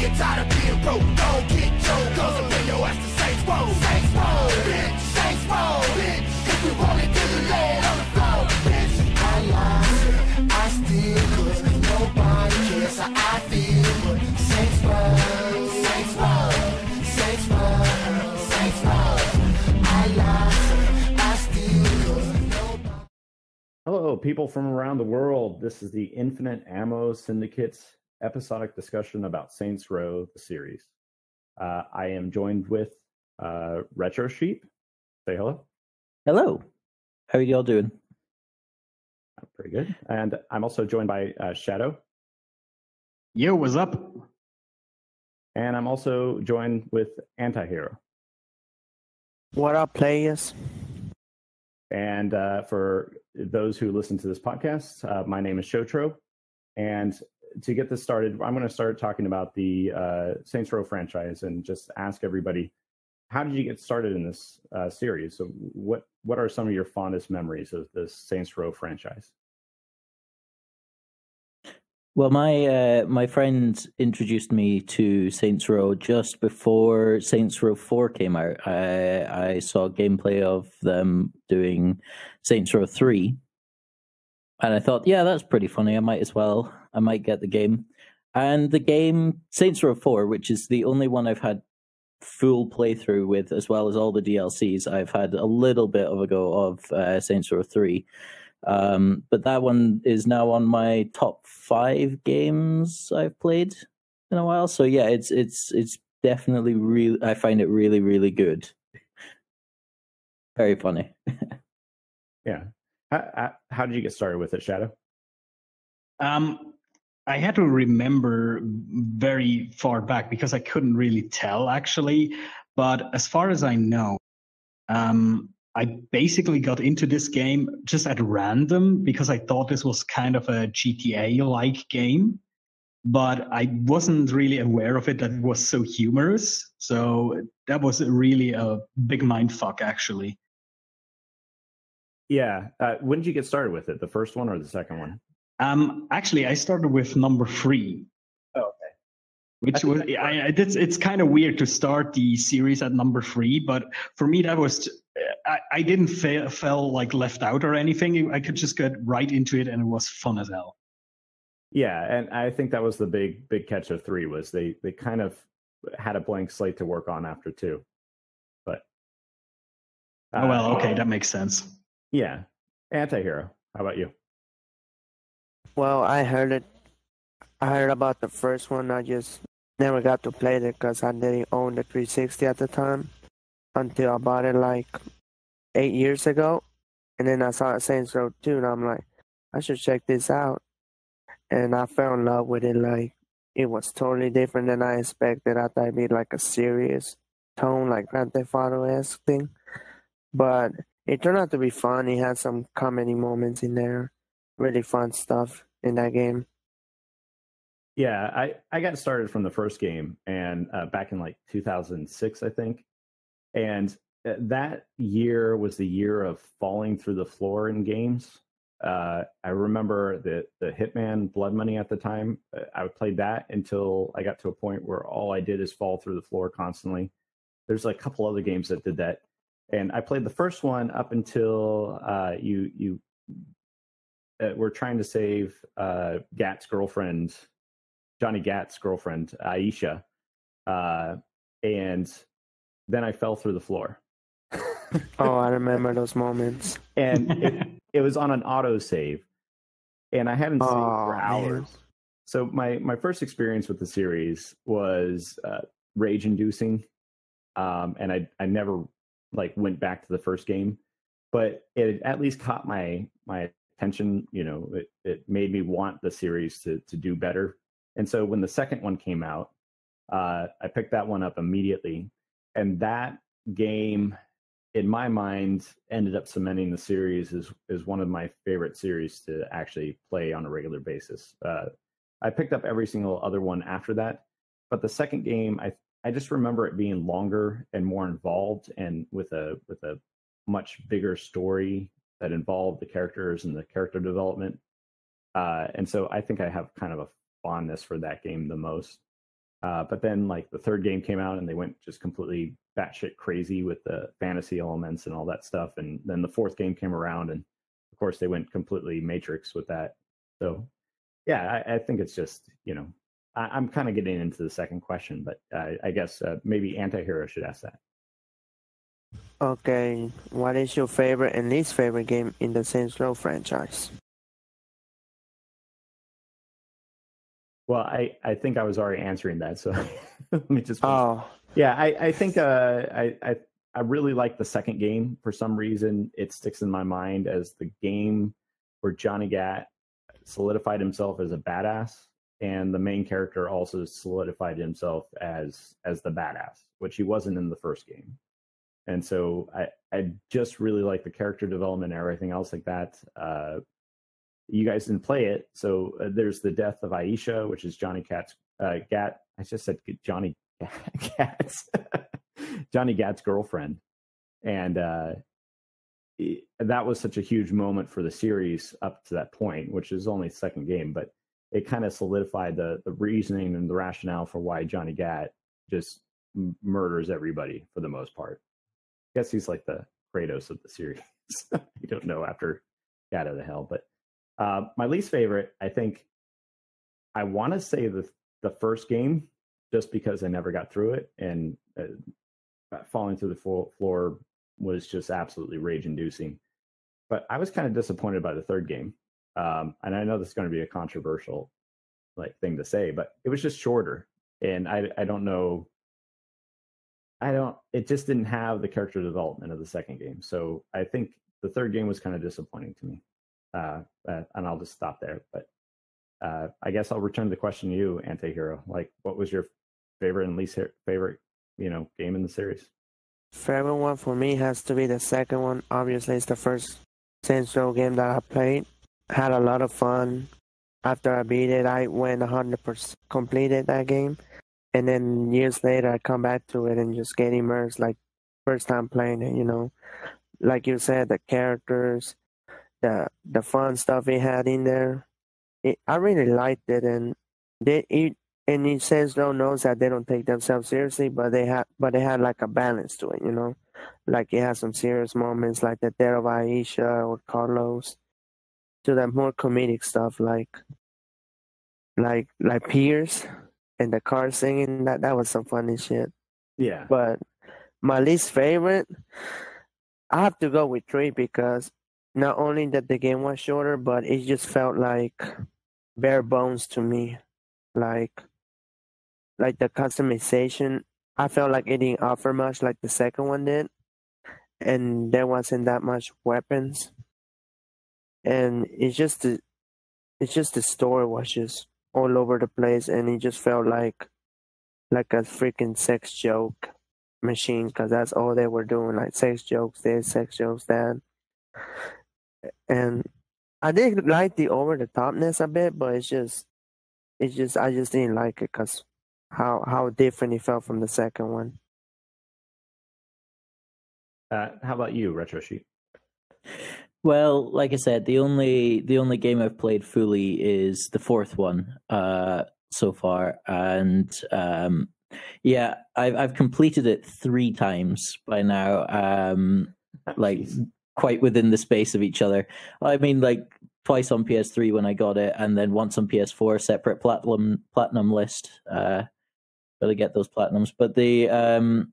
get tired of being broke, don't get choked. Cause I'll bring your ass to Saints Row. Saints Row, bitch. Saints Row, bitch. If we roll it to the lead on the floor, bitch. I lie, I steal, cause nobody cares how I feel. But Saints Row, Saints Row, Saints Row, Saints Row. I lie, I steal, cause nobody. Hello, people from around the world. This is the Infinite Ammo Syndicate's episodic discussion about Saints Row, the series. I am joined with Retro Sheep. Say hello. Hello. How are you all doing? Pretty good. And I'm also joined by Shadow. Yo, what's up? And I'm also joined with Antihero. What up, players? And for those who listen to this podcast, my name is Shotro. And to get this started, I'm going to start talking about the Saints Row franchise and just ask everybody, how did you get started in this series? So what are some of your fondest memories of this Saints Row franchise? Well, my friend introduced me to Saints Row just before Saints Row 4 came out. I saw gameplay of them doing Saints Row 3, and I thought, yeah, that's pretty funny. I might get the game. And the game Saints Row 4, which is the only one I've had full playthrough with, as well as all the DLCs. I've had a little bit of a go of Saints Row 3. But that one is now on my top 5 games I've played in a while. So yeah, it's definitely really, I find it really, really good. Very funny. Yeah. How did you get started with it, Shadow? I had to remember very far back because I couldn't really tell actually. But as far as I know, I basically got into this game just at random because I thought this was kind of a GTA-like game, but I wasn't really aware of it that it was so humorous. So that was really a big mindfuck, actually. Yeah. When did you get started with it? The first one or the second one? Actually, I started with number 3. Oh, okay. Which was it's kind of weird to start the series at number 3, but for me that was I didn't feel like left out or anything. I could just get right into it, and it was fun as hell. Yeah, and I think that was the big catch of 3 was they kind of had a blank slate to work on after 2. But oh well, okay, that makes sense. Yeah, Antihero. How about you? Well, I heard about the first one. I just never got to play it because I didn't own the 360 at the time until I bought it like 8 years ago. And then I saw Saints Row 2, and I'm like, I should check this out. And I fell in love with it. Like, it was totally different than I expected. I thought it'd be like a serious tone, like Grand Theft Auto-esque thing. But it turned out to be fun. It had some comedy moments in there. Really fun stuff in that game. Yeah, I got started from the first game, and back in like 2006, I think. And that year was the year of falling through the floor in games. I remember the Hitman Blood Money at the time. I played that until I got to a point where all I did is fall through the floor constantly. There's like a couple other games that did that. And I played the first one up until you were trying to save Johnny Gat's girlfriend, Aisha. And then I fell through the floor. Oh, I remember those moments. And it was on an autosave. And I hadn't saved for hours. Man. So my first experience with the series was rage-inducing. And I never went back to the first game. But it at least caught my attention. You know, it made me want the series to do better. And so when the second one came out, I picked that one up immediately. And that game, in my mind, ended up cementing the series as one of my favorite series to actually play on a regular basis. I picked up every single other one after that. But the second game, I just remember it being longer and more involved, and with a much bigger story that involved the characters and the character development. And so I think I have kind of a fondness for that game the most. But then like the third game came out and they went just completely batshit crazy with the fantasy elements and all that stuff. And then the fourth game came around, and of course they went completely Matrix with that. So yeah, I think it's just, I'm kind of getting into the second question, but I guess maybe Antihero should ask that. Okay, what is your favorite and least favorite game in the Saints Row franchise? Well, I think I was already answering that, so let me just. Oh, yeah, I think I really like the second game for some reason. It sticks in my mind as the game where Johnny Gat solidified himself as a badass, and the main character also solidified himself as the badass, which he wasn't in the first game. And so I just really like the character development and everything else like that. You guys didn't play it, so there's the death of Aisha, which is Johnny Gat's Gat. I just said Johnny Gat's Johnny Gat's girlfriend, and that was such a huge moment for the series up to that point, which is only the second game, but it kind of solidified the reasoning and the rationale for why Johnny Gat just murders everybody for the most part. I guess he's like the Kratos of the series. You don't know after Gat out of Hell, but my least favorite, I think, I want to say the first game, just because I never got through it, and falling through the floor was just absolutely rage-inducing. But I was kind of disappointed by the third game, and I know this is going to be a controversial thing to say, but it was just shorter, and I don't know. It just didn't have the character development of the second game, so I think the third game was kind of disappointing to me. And I'll just stop there. But I guess I'll return the question to you, Antihero. What was your favorite and least favorite, game in the series? Favorite one for me has to be the second one. Obviously, it's the first Saints Row game that I played. Had a lot of fun. After I beat it, I went 100% completed that game. And then years later, I come back to it and just get immersed, first time playing it, Like you said, the characters, the fun stuff it had in there. I really liked it, and in Saints Row knows that they don't take themselves seriously, but they had like a balance to it, Like it had some serious moments, like the death of Aisha or Carlos, to the more comedic stuff, like Pierce and the car singing. That was some funny shit. Yeah. But my least favorite, I have to go with 3 because not only that the game was shorter, but it just felt like bare bones to me. Like the customization, I felt like it didn't offer much like the second one did. And there wasn't that much weapons. And it's just the story was just all over the place, and it just felt like a freaking sex joke machine, because that's all they were doing, like sex jokes this, sex jokes that. And I did like the over the topness a bit, but I just didn't like it because how different it felt from the second one. How about you, Retro Sheet? Well, like I said, the only game I've played fully is the fourth one so far, and yeah, I've completed it 3 times by now, quite within the space of each other. I mean, twice on PS3 when I got it, and then once on PS4, separate platinum list. Gotta get those platinums, but the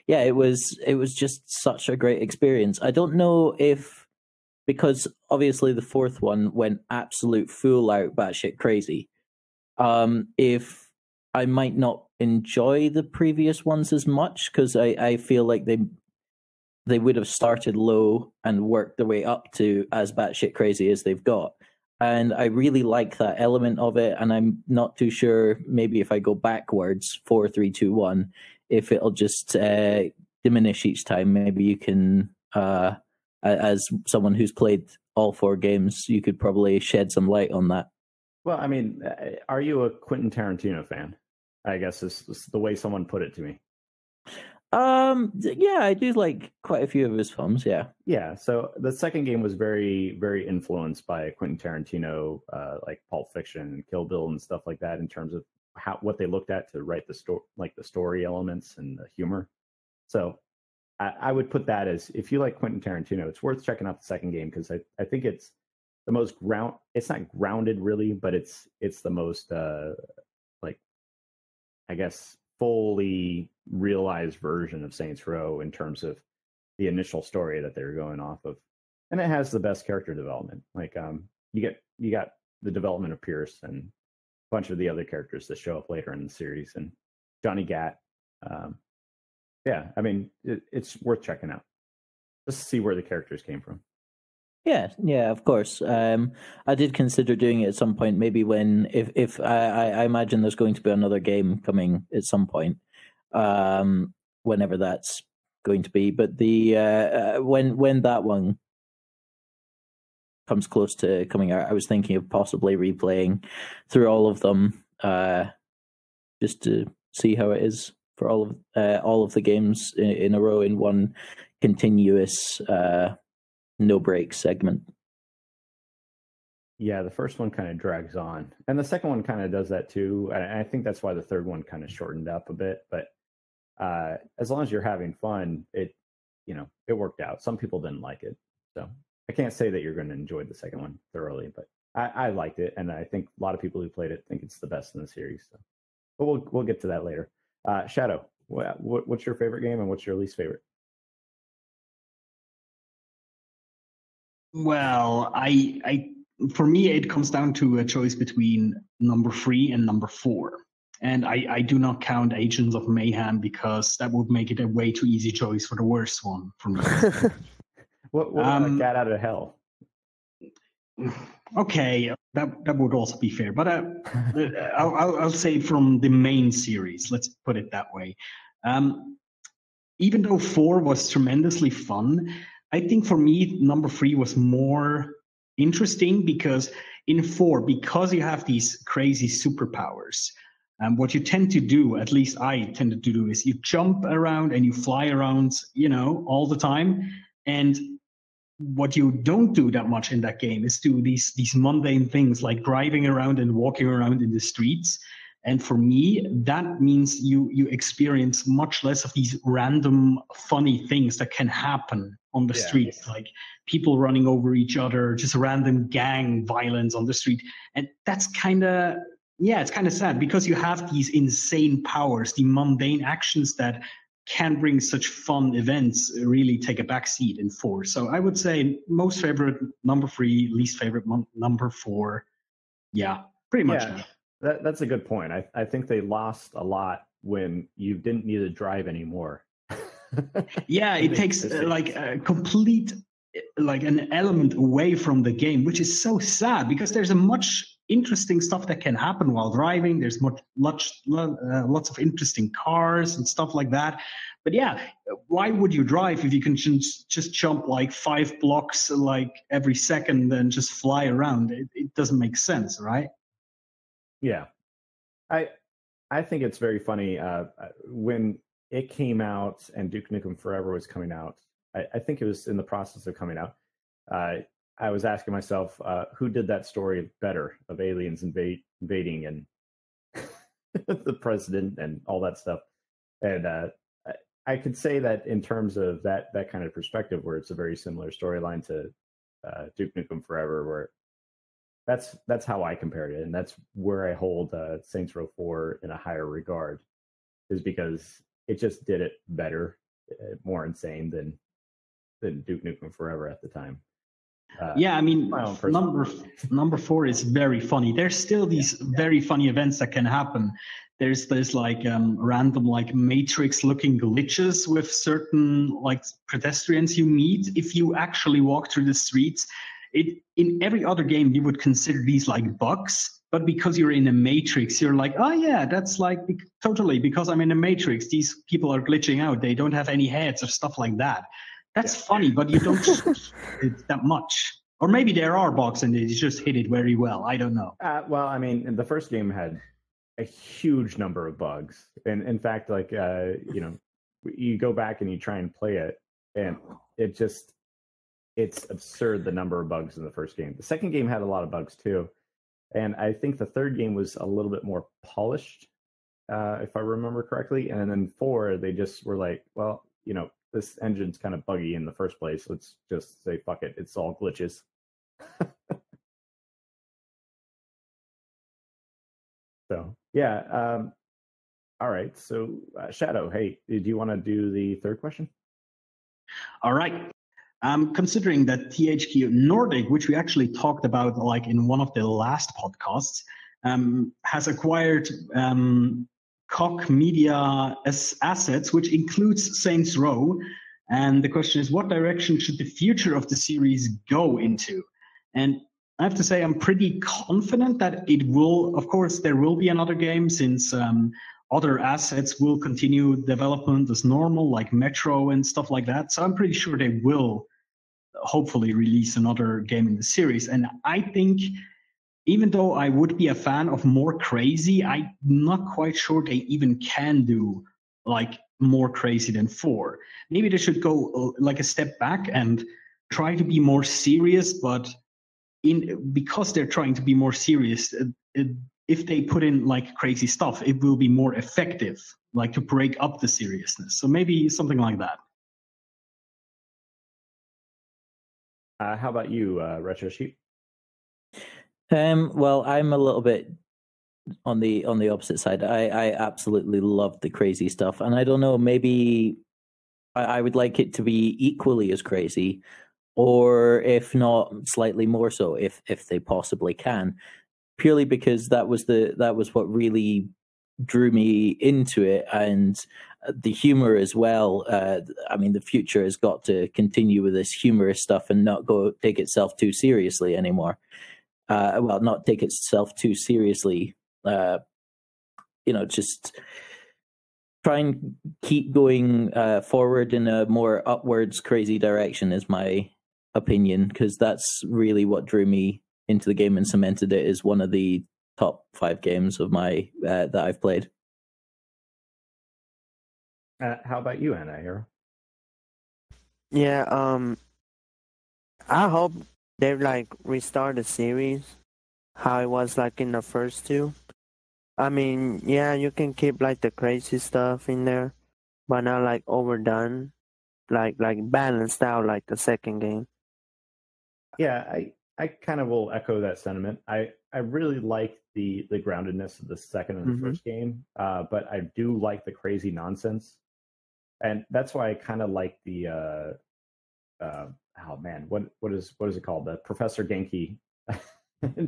yeah, it was just such a great experience. I don't know if, because obviously the fourth one went absolute full out batshit crazy, if I might not enjoy the previous ones as much, because I feel like they would have started low and worked their way up to as batshit crazy as they've got. And I really like that element of it, and I'm not too sure maybe if I go backwards, 4, 3, 2, 1, if it'll just diminish each time. Maybe you can, as someone who's played all 4 games, you could probably shed some light on that. Well, I mean, are you a Quentin Tarantino fan? I guess is the way someone put it to me. Yeah, I do like quite a few of his films. Yeah. Yeah. So the second game was very, very influenced by Quentin Tarantino, like Pulp Fiction and Kill Bill and stuff like that, in terms of what they looked at to write the story, like the story elements and the humor. So I would put that as, if you like Quentin Tarantino, it's worth checking out the second game, because I think it's the most it's not grounded really, but it's the most like, I guess, fully realized version of Saints Row in terms of the initial story that they're going off of, and it has the best character development. Like you got the development of Pierce and a bunch of the other characters that show up later in the series, and Johnny Gat. Yeah, I mean, it's worth checking out just to see where the characters came from. Yeah, of course. I did consider doing it at some point. Maybe if I imagine there's going to be another game coming at some point, whenever that's going to be. But the when that one comes close to coming out, I was thinking of possibly replaying through all of them, just to see how it is for all of the games in a row in one continuous no break segment. Yeah, the first one kind of drags on, and the second one kind of does that too. I think that's why the third one kind of shortened up a bit. But as long as you're having fun, it worked out. Some people didn't like it, so I can't say that you're going to enjoy the second one thoroughly. But I liked it, and I think a lot of people who played it think it's the best in the series. So, but we'll get to that later. Shadow, what's your favorite game, and what's your least favorite? Well, for me, it comes down to a choice between number 3 and number 4. And I do not count Agents of Mayhem, because that would make it a way too easy choice for the worst one for me. What about Cat Out of Hell? Okay, that would also be fair. But I'll say from the main series, let's put it that way. Even though 4 was tremendously fun, I think for me, number 3 was more interesting, because in 4, because you have these crazy superpowers, what you tend to do, at least I tended to do, is you jump around and you fly around, all the time. And what you don't do that much in that game is do these mundane things like driving around and walking around in the streets. And for me, that means you experience much less of these random funny things that can happen on the streets, like people running over each other, just random gang violence on the street. And that's it's kind of sad, because you have these insane powers, the mundane actions that can bring such fun events really take a backseat in 4. So I would say most favorite number 3, least favorite number 4. Yeah, pretty much. Yeah. That's a good point. I think they lost a lot when you didn't need to drive anymore. Yeah, it takes like a complete, like an element away from the game, which is so sad, because there's a much interesting stuff that can happen while driving. There's lots of interesting cars and stuff like that. But yeah, why would you drive if you can just jump like 5 blocks like every second and just fly around? It doesn't make sense, right? Yeah, I think it's very funny when it came out and Duke Nukem Forever was coming out. I think it was in the process of coming out. I was asking myself, who did that story better, of aliens invading and the president and all that stuff? And I could say that in terms of that kind of perspective, where it's a very similar storyline to Duke Nukem Forever, where that's how I compared it, and that's where I hold Saints Row 4 in a higher regard, is because it just did it better, more insane than Duke Nukem Forever at the time. Yeah, I mean, number 4 is very funny. There's still these very funny events that can happen. There's like random like Matrix-looking glitches with certain like pedestrians you meet if you actually walk through the streets. In every other game, you would consider these like bugs, but because you're in a Matrix, you're like, oh yeah, that's like totally, because I'm in a Matrix, these people are glitching out. They don't have any heads or stuff like that. That's funny, but you don't it that much. Or maybe there are bugs and they just hit it very well. I don't know. Well, I mean, the first game had a huge number of bugs. And in fact, like, you go back and you try and play it, and it's absurd the number of bugs in the first game. The second game had a lot of bugs too, and I think the third game was a little bit more polished, if I remember correctly. And then 4, they just were like, well, this engine's kind of buggy in the first place. Let's just say fuck it. It's all glitches. So yeah. All right. So Shadow, hey, do you want to do the third question? All right. Considering that THQ Nordic, which we actually talked about like in one of the last podcasts, has acquired Koch Media assets, which includes Saints Row. And the question is, what direction should the future of the series go into? And I have to say, I'm pretty confident that it will. Of course, there will be another game since other assets will continue development as normal, like Metro and stuff like that. So I'm pretty sure they will hopefully release another game in the series. And I think, even though I would be a fan of more crazy, I'm not quite sure they even can do like more crazy than 4. Maybe they should go like a step back and try to be more serious, but because they're trying to be more serious, if they put in like crazy stuff, it will be more effective, like to break up the seriousness. So maybe something like that. How about you, Retro Sheep? Well, I'm a little bit on the opposite side. I absolutely love the crazy stuff, and I don't know, maybe I would like it to be equally as crazy, or if not, slightly more so, if they possibly can. Purely because that was what really drew me into it, and the humor as well. I mean, the future has got to continue with this humorous stuff and not take itself too seriously anymore. Well, not take itself too seriously. Just try and keep going forward in a more upwards, crazy direction is my opinion, because that's really what drew me into the game and cemented it as one of the top 5 games of my that I've played. How about you, Anna? Hero? Yeah, I hope they like restart the series how it was like in the first 2. I mean, yeah, you can keep like the crazy stuff in there, but not like overdone, like balanced out like the second game. Yeah, I kind of will echo that sentiment. I really like the groundedness of the second and the first game, but I do like the crazy nonsense, and that's why I kind of like the oh man, what is it called? The Professor Genki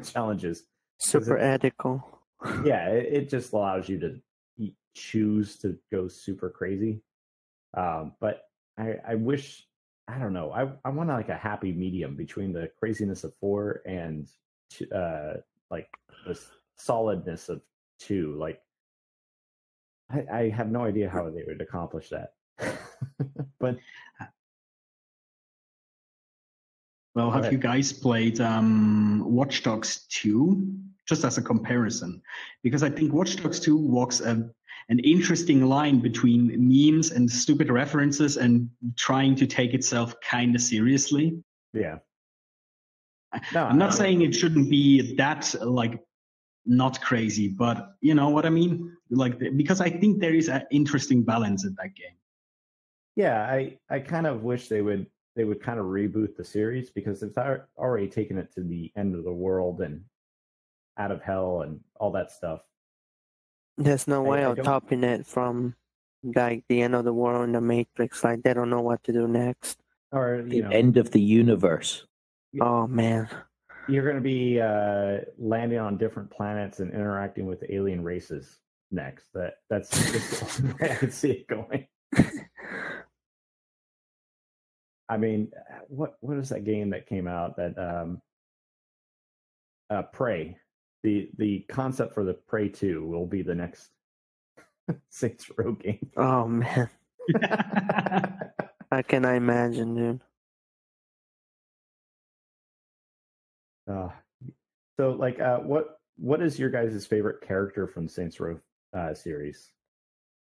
challenges. Super ethical. Yeah, it just allows you to choose to go super crazy. But I wish, I don't know, I want like a happy medium between the craziness of 4 and like the solidness of 2. Like I have no idea how they would accomplish that. But well, have you guys played Watch Dogs 2? Just as a comparison, because I think Watch Dogs 2 walks an interesting line between memes and stupid references and trying to take itself kind of seriously. Yeah. No, I'm not saying it shouldn't be that like not crazy, but you know what I mean? Like, because I think there is an interesting balance in that game. Yeah, I kind of wish they would kind of reboot the series, because it's already taken it to the end of the world and out of hell and all that stuff. There's no way of topping it from like the end of the world in the Matrix. Like they don't know what to do next. Or the end of the universe. Oh man. You're going to be landing on different planets and interacting with alien races next. That's just the only way I could see it going. I mean, what is that game that came out that Prey? The concept for the Prey 2 will be the next Saints Row game. Oh man. How can I imagine, dude? So like what is your guys' favorite character from Saints Row series?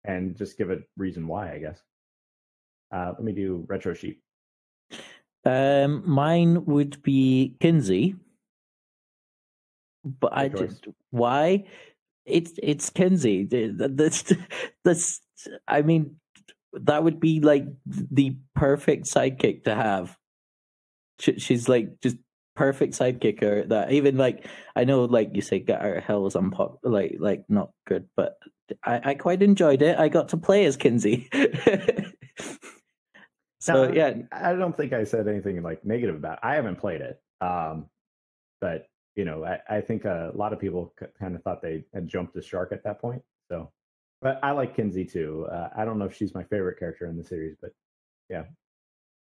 And just give a reason why, I guess. Let me do retro sheep. Mine would be Kinsey, but why? It's Kinsey. That's I mean, that would be like the perfect sidekick to have. She's like just perfect sidekicker. That even like I know, like you say, Get Out of Hell is like not good, but I quite enjoyed it. I got to play as Kinsey. So no, yeah, I don't think I said anything like negative about it. I haven't played it, but you know, I think a lot of people kind of thought they had jumped the shark at that point. So, but I like Kinsey too. I don't know if she's my favorite character in the series, but yeah.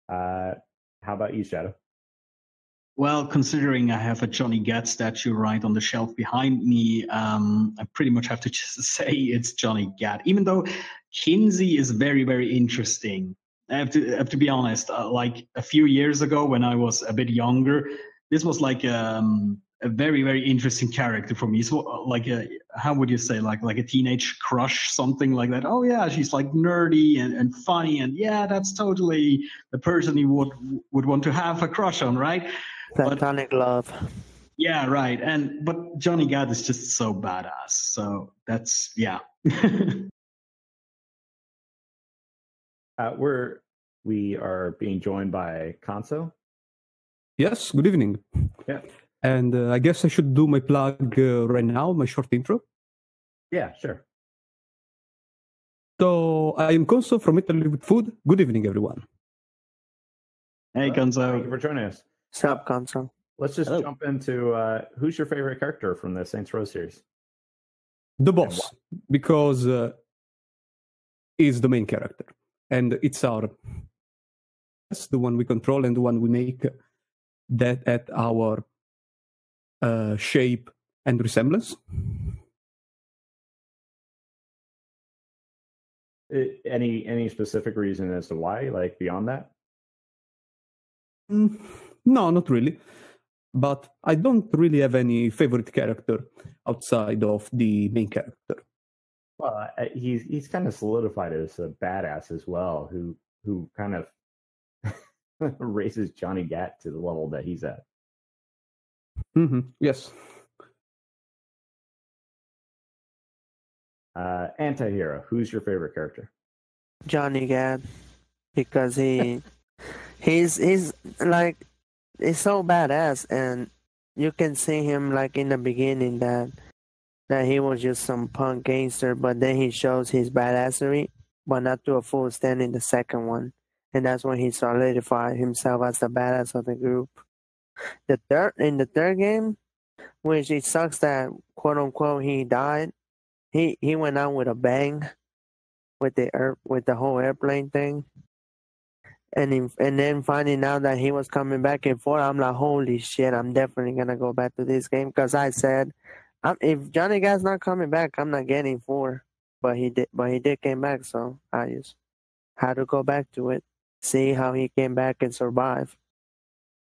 How about you, Shadow? Well, considering I have a Johnny Gat statue right on the shelf behind me, I pretty much have to just say it's Johnny Gat. Even though Kinsey is very, very interesting. I have to be honest. Like a few years ago, when I was a bit younger, this was like a very, very interesting character for me. So, like how would you say, like a teenage crush, something like that? Oh yeah, she's like nerdy and funny, and yeah, that's totally the person you would want to have a crush on, right? Platonic love. Yeah, right. But Johnny Gat is just so badass. So that's yeah. We are being joined by Conso. Yes, good evening. Yeah. And I guess I should do my plug right now, my short intro. Yeah, sure. So I am Conso from Italy with Food. Good evening, everyone. Hey, Thank you Gonzo. for joining us. Sup, console. Let's just Hello. jump into who's your favorite character from the Saints Row series? The boss, because is the main character. And it's the one we control and the one we make that at our shape and resemblance. Any specific reason as to why, like beyond that? No, not really. But I don't really have any favorite character outside of the main character. Well, he's kind of solidified as a badass as well, who kind of raises Johnny Gat to the level that he's at. Yes. Antihero, who's your favorite character? Johnny Gat, because he's like he's so badass, and you can see him like in the beginning that he was just some punk gangster, but then he shows his badassery, but not to a full extent in the second one, and that's when he solidified himself as the badass of the group. In the third game, which it sucks that quote unquote he died. He went out with a bang with the whole airplane thing, and then finding out that he was coming back and forth, I'm like, holy shit! I'm definitely gonna go back to this game because I said, if Johnny Gat's not coming back, I'm not getting 4. But he did came back, so I just had to go back to it, see how he came back and survive.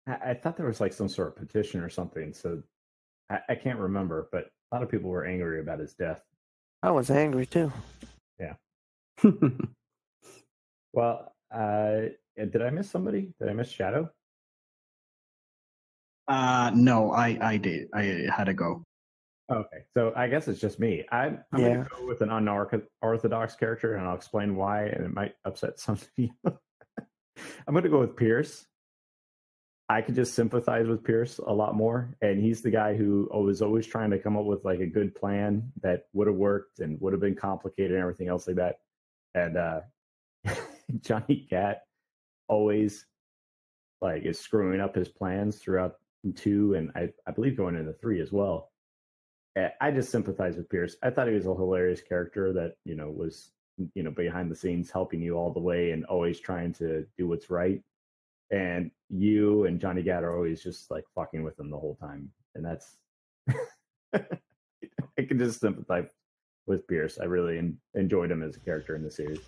I thought there was like some sort of petition or something, so I can't remember, but a lot of people were angry about his death. I was angry too. Yeah. Well, did I miss somebody? Did I miss Shadow? No, I did. I had to go. Okay, so I guess it's just me. I'm going to go with an unorthodox character, and I'll explain why, and it might upset some of you. I'm going to go with Pierce. I could just sympathize with Pierce a lot more, and he's the guy who was always trying to come up with like a good plan that would have worked and would have been complicated and everything else like that. And Johnny Gat always like is screwing up his plans throughout 2, and I believe going into 3 as well. I just sympathize with Pierce. I thought he was a hilarious character that was behind the scenes helping you all the way and always trying to do what's right. And you and Johnny Gat are always just like fucking with him the whole time. And that's, I can just sympathize with Pierce. I really enjoyed him as a character in the series.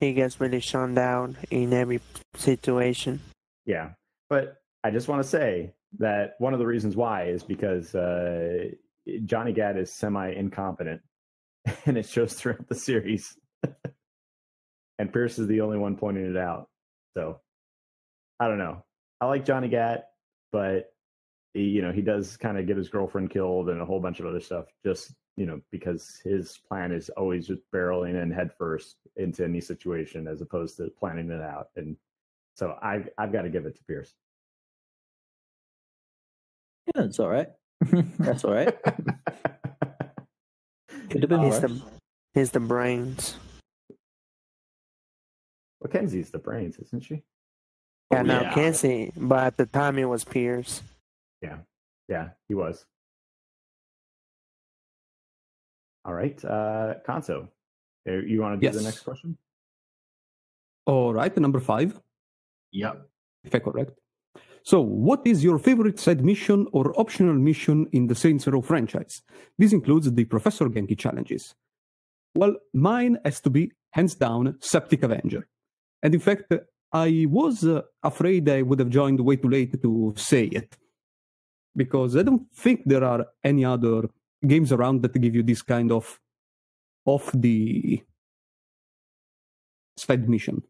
He gets really shone down in every situation. Yeah. But I just want to say that one of the reasons why is because Johnny Gat is semi-incompetent and it shows throughout the series. and Pierce is the only one pointing it out. So I don't know. I like Johnny Gat, but he does kind of get his girlfriend killed and a whole bunch of other stuff. Just because his plan is always just barreling in headfirst into any situation as opposed to planning it out. And so I've got to give it to Pierce. Yeah, that's all right. That's all right. Could have been worse. He's the brains. Well, Kenzie's the brains, isn't she? Yeah, now Kenzie, but at the time it was Pierce. Yeah, he was. All right, Conso, you want to do the next question? All right, number 5. Yep. If I'm correct. So, what is your favorite side mission or optional mission in the Saints Row franchise? This includes the Professor Genki challenges. Well, mine has to be, hands down, Septic Avenger. And in fact, I was afraid I would have joined way too late to say it. Because I don't think there are any other games around that give you this kind of the side mission.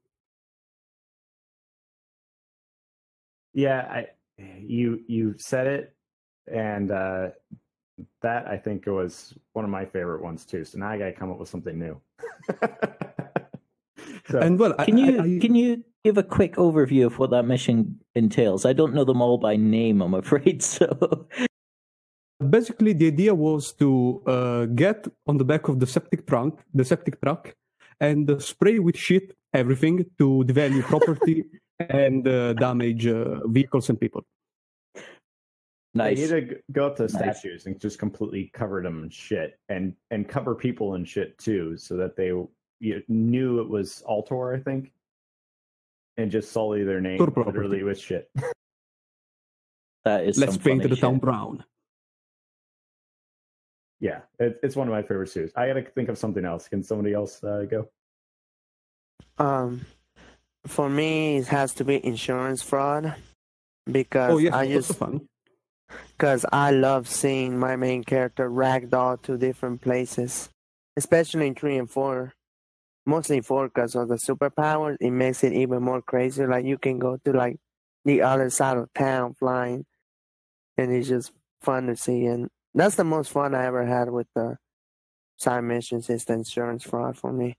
Yeah, you said it, and that I think was one of my favorite ones too. So now I got to come up with something new. So, and well, can you give a quick overview of what that mission entails? I don't know them all by name, I'm afraid. So basically, the idea was to get on the back of the septic truck, and spray with shit everything to devalue property and damage vehicles and people. Nice. You need to go up to statues and just completely cover them in shit, and cover people in shit too, so that they knew it was Altor, I think, and just sully their name literally with shit. That is. Let's paint the town brown. Yeah, it's one of my favorite suits. I got to think of something else. Can somebody else go? For me, it has to be insurance fraud, because because I love seeing my main character ragdoll to different places, especially in 3 and 4. Mostly 4 because of the superpowers. It makes it even more crazy. Like you can go to like the other side of town flying, and it's just fun to see. And that's the most fun I ever had with the side missions, is the insurance fraud for me.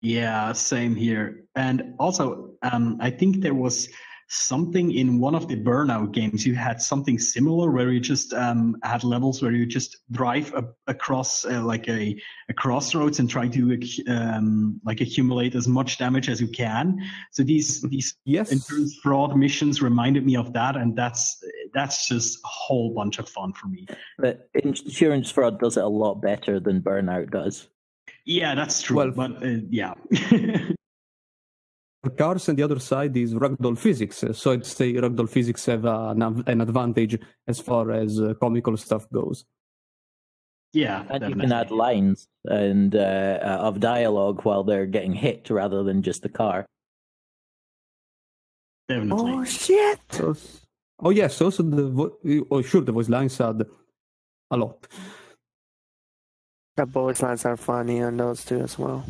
Yeah, same here. And also, I think there was something in one of the Burnout games. You had something similar where you just had levels where you just drive across like a crossroads and try to accumulate as much damage as you can. So these insurance fraud missions reminded me of that, and that's just a whole bunch of fun for me. But insurance fraud does it a lot better than Burnout does. Yeah, that's true. Well, but yeah. Cars, and the other side is ragdoll physics. So I'd say ragdoll physics have an advantage as far as comical stuff goes. Yeah, and definitely. You can add lines and of dialogue while they're getting hit rather than just the car. Definitely. Oh shit! Oh yes, also the voice lines add a lot. The voice lines are funny on those two as well.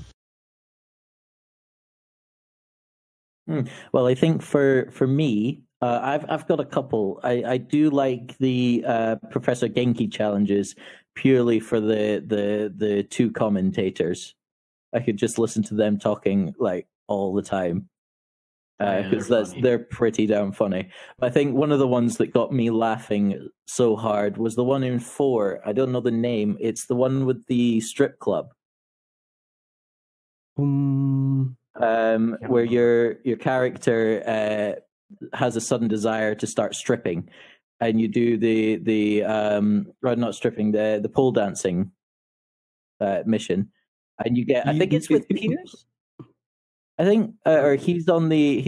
Well, I think for me, I've got a couple. I do like the Professor Genki challenges purely for the 2 commentators. I could just listen to them talking like all the time because they're pretty damn funny. I think one of the ones that got me laughing so hard was the one in 4. I don't know the name. It's the one with the strip club. Where your character has a sudden desire to start stripping, and you do the pole dancing mission, and you get, I think it's with Pierce. I think, or he's on the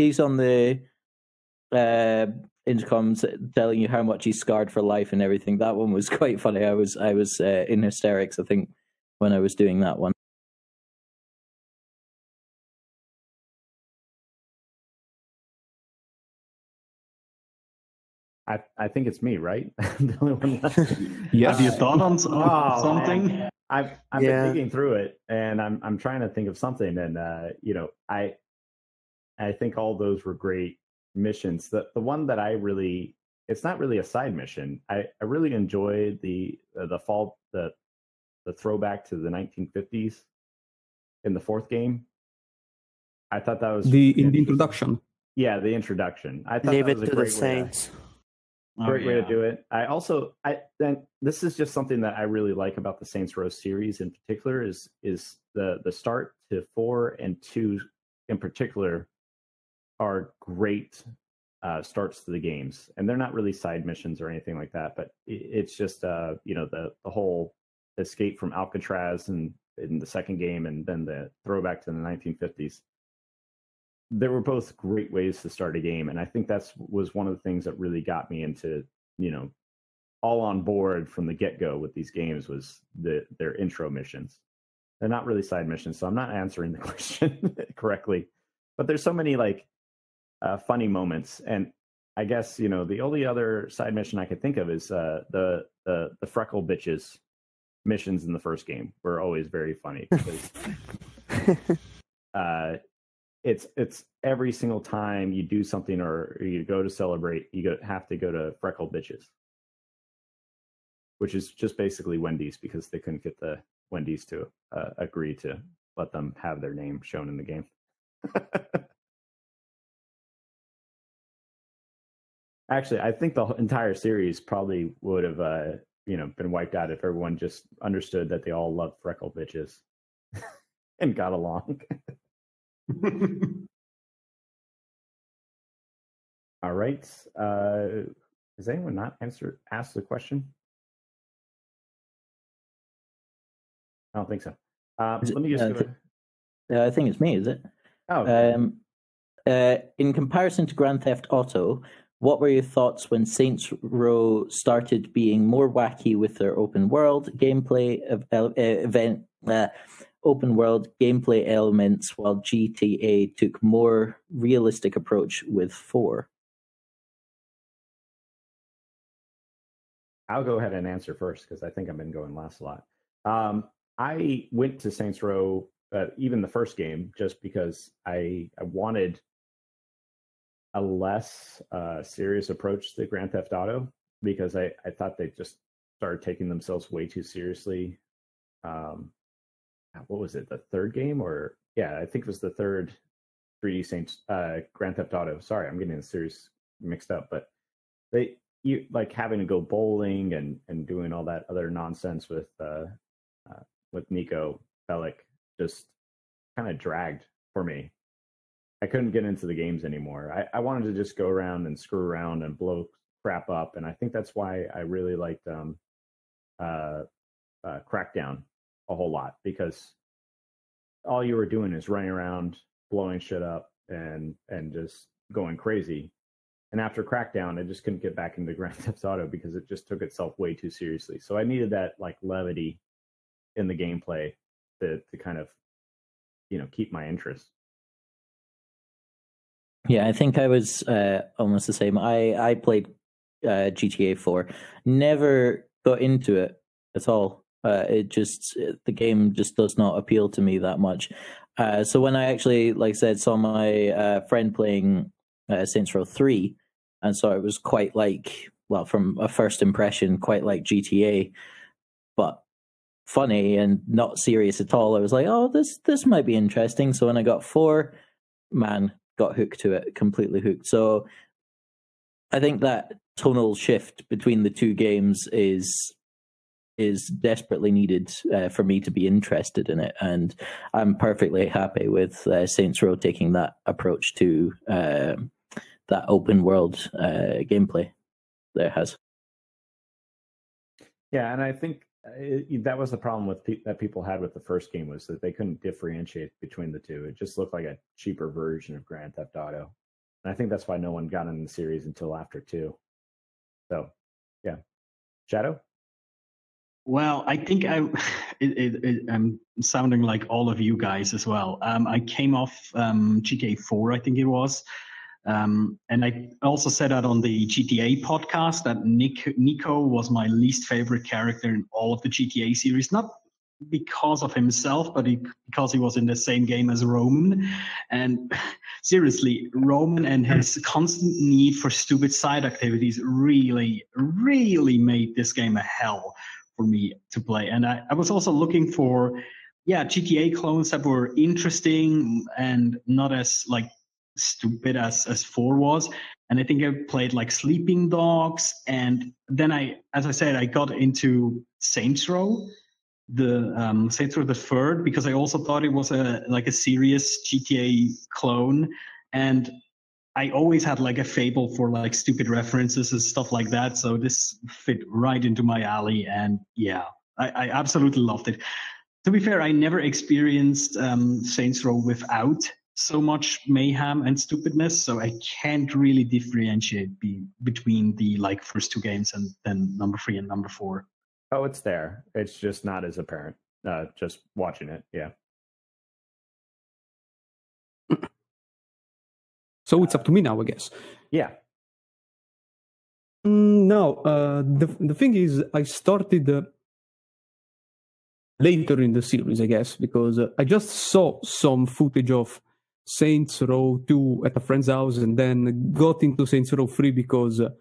intercoms telling you how much he's scarred for life and everything. That one was quite funny. I was in hysterics, I think, when I was doing that one. I think it's me, right? The only one left. Have you thought on something? I've Yeah. been digging through it, and I'm trying to think of something, and I think all those were great missions. The one that I really, it's not really a side mission. I really enjoyed the throwback to the 1950s in the fourth game. I thought that was in the introduction. Yeah, the introduction. I thought Leave that it was to a the great way Saints. great way to do it. Then this is just something that I really like about the Saints Row series in particular is the start to 4 and 2 in particular are great starts to the games, and they're not really side missions or anything like that, but it's just the whole escape from Alcatraz and in the second game, and then the throwback to the 1950s. They were both great ways to start a game, and I think was one of the things that really got me into, all on board from the get-go with these games was their intro missions. They're not really side missions, so I'm not answering the question correctly. But there's so many funny moments, and I guess the only other side mission I could think of is the freckle bitches missions in the first game were always very funny because it's every single time you do something or you go to celebrate, you have to go to freckle bitches, which is just basically Wendy's because they couldn't get the Wendy's to agree to let them have their name shown in the game. Actually, I think the entire series probably would have been wiped out if everyone just understood that they all love freckle bitches and got along. All right. Has anyone not asked the question? I don't think so. Let me just I think it's me, is it? Oh. In comparison to Grand Theft Auto, what were your thoughts when Saints Row started being more wacky with their open world gameplay elements, while GTA took more realistic approach with 4? I'll go ahead and answer first because I think I've been going last a lot. I went to Saints Row, even the first game, just because I wanted a less serious approach to Grand Theft Auto, because I thought they just started taking themselves way too seriously. What was it, the third game? Or yeah, I think it was the third 3D Saints Grand Theft Auto. Sorry, I'm getting the series mixed up, but you like having to go bowling and doing all that other nonsense with Nico Bellic just kind of dragged for me. I couldn't get into the games anymore. I wanted to just go around and screw around and blow crap up, and I think that's why I really liked Crackdown a whole lot, because all you were doing is running around blowing shit up and just going crazy. And after Crackdown, I just couldn't get back into Grand Theft Auto because it just took itself way too seriously. So I needed that levity in the gameplay to kind of keep my interest. Yeah, I think I was almost the same. I played GTA 4, never got into it at all. The game just does not appeal to me that much. So when I actually, like I said, saw my friend playing Saints Row 3, and so it was quite from a first impression, quite like GTA, but funny and not serious at all. I was like, oh, this might be interesting. So when I got 4, man, got hooked to it, completely hooked. So I think that tonal shift between the two games is desperately needed for me to be interested in it, and I'm perfectly happy with Saints Row taking that approach to that open world gameplay that it has. Yeah, and I think that was the problem that people had with the first game, was that they couldn't differentiate between the two. It just looked like a cheaper version of Grand Theft Auto, and I think that's why no one got in the series until after 2. So, yeah, Shadow. Well, I think I'm sounding like all of you guys as well. I came off GTA 4, I think it was. And I also said that on the GTA podcast that Nico was my least favorite character in all of the GTA series. Not because of himself, but because he was in the same game as Roman. And seriously, Roman and his constant need for stupid side activities really, really made this game a hell for me to play. And I was also looking for, GTA clones that were interesting and not as like stupid as 4 was. And I think I played like Sleeping Dogs, and then as I said, I got into Saints Row, the Saints Row the Third, because I also thought it was a serious GTA clone, and I always had like a fable for like stupid references and stuff like that. So this fit right into my alley, and I absolutely loved it. To be fair, I never experienced Saints Row without so much mayhem and stupidness, so I can't really differentiate between the like first 2 games and then number 3 and number 4. Oh, it's there. It's just not as apparent. Just watching it, yeah. So it's up to me now, I guess. Yeah. No, the thing is, I started later in the series, I guess, because I just saw some footage of Saints Row 2 at a friend's house, and then got into Saints Row 3 because it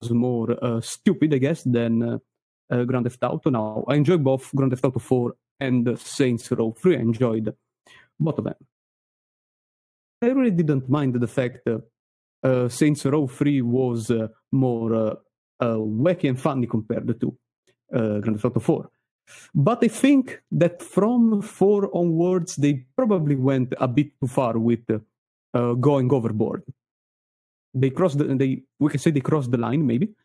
was more stupid, I guess, than Grand Theft Auto. Now, I enjoy both Grand Theft Auto 4 and Saints Row 3. I enjoyed both of them. I really didn't mind the fact that Saints Row 3 was more wacky and funny compared to Grand Theft Auto 4. But I think that from 4 onwards, they probably went a bit too far with going overboard. We can say they crossed the line, maybe,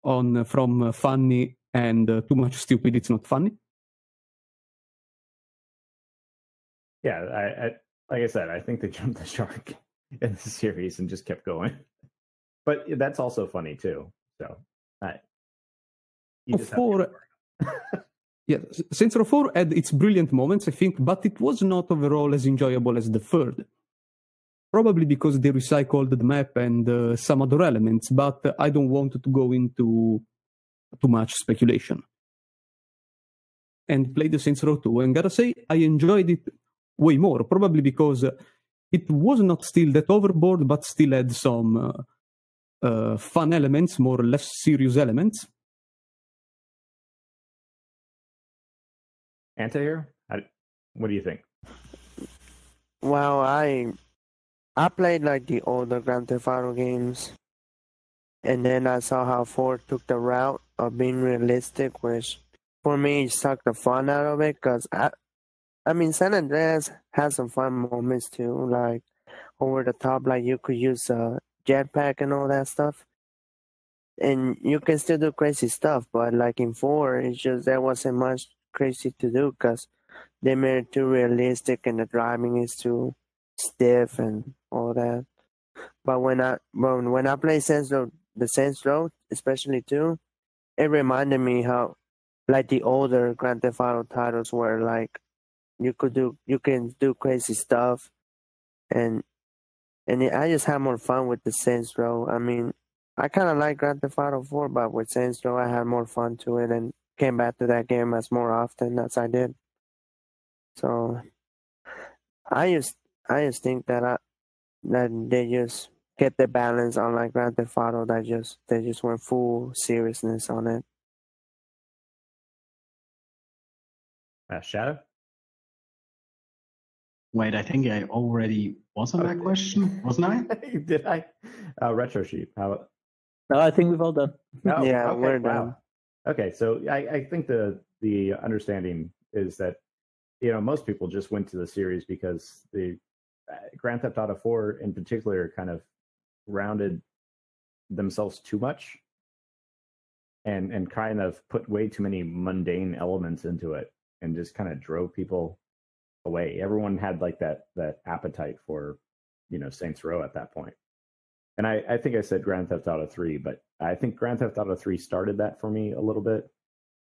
from funny and too much stupid. It's not funny. Yeah, I like I said, I think they jumped the shark in the series and just kept going. But that's also funny too. So, you just have to Yeah, Saints Row 4 had its brilliant moments, I think, but it was not overall as enjoyable as the third. Probably because they recycled the map and some other elements, but I don't want to go into too much speculation. And played the Saints Row 2, and gotta say, I enjoyed it way more, probably because it was not still that overboard, but still had some fun elements, more or less serious elements. Anti-hero? What do you think? Well, I played like the older Grand Theft Auto games, and then I saw how 4 took the route of being realistic, which for me sucked the fun out of it. Because I mean, San Andreas has some fun moments too, like over the top, like you could use a jetpack and all that stuff, and you can still do crazy stuff. But like in 4, it's just there wasn't much crazy to do because they made it too realistic and the driving is too stiff and all that. But when I play the Saints Row, especially 2, it reminded me how like the older Grand Theft Auto titles were, like you can do crazy stuff, and I just had more fun with the Saints Row. I mean, I kind of like Grand Theft Auto 4, but with Saints Row I had more fun to it and came back to that game as more often as I did. So I just think that they just get the balance on like Grand Theft Auto. They just went full seriousness on it. Shadow? Wait, I think I already was on that question, wasn't I? Did I? Retro Sheep. How? No, I think we've all done. No, Yeah, okay, we're wow. done. Okay, so I think the understanding is that most people just went to the series because the Grand Theft Auto 4 in particular kind of rounded themselves too much and kind of put way too many mundane elements into it and just kind of drove people away. Everyone had like that appetite for Saints Row at that point. And I think I said Grand Theft Auto 3, but I think Grand Theft Auto 3 started that for me a little bit.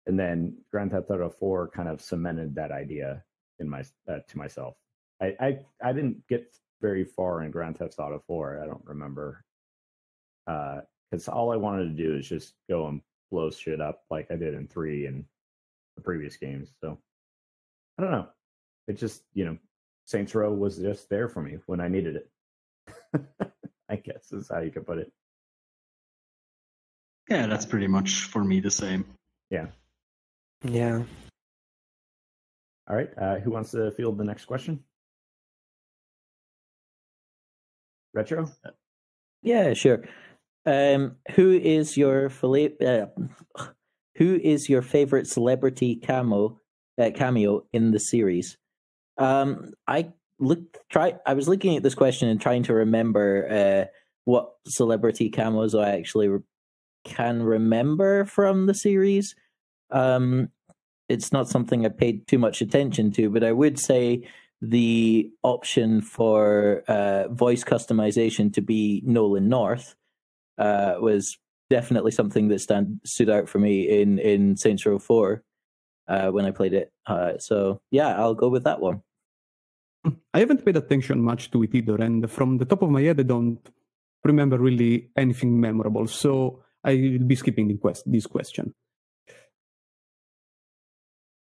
And then Grand Theft Auto 4 kind of cemented that idea in to myself. I didn't get very far in Grand Theft Auto 4. I don't remember. Because all I wanted to do is just go and blow shit up like I did in 3 and the previous games. So I don't know. It just, Saints Row was just there for me when I needed it. I guess is how you could put it. Yeah, that's pretty much for me the same. Yeah. Yeah. All right. Who wants to field the next question? Retro? Yeah, sure. Who is your favorite celebrity cameo in the series? I was looking at this question and trying to remember what celebrity cameos I actually can remember from the series. It's not something I paid too much attention to, but I would say the option for voice customization to be Nolan North was definitely something that stood out for me in Saints Row 4 when I played it. So yeah, I'll go with that one. I haven't paid attention much to it either, and from the top of my head, I don't remember really anything memorable. So I will be skipping this question.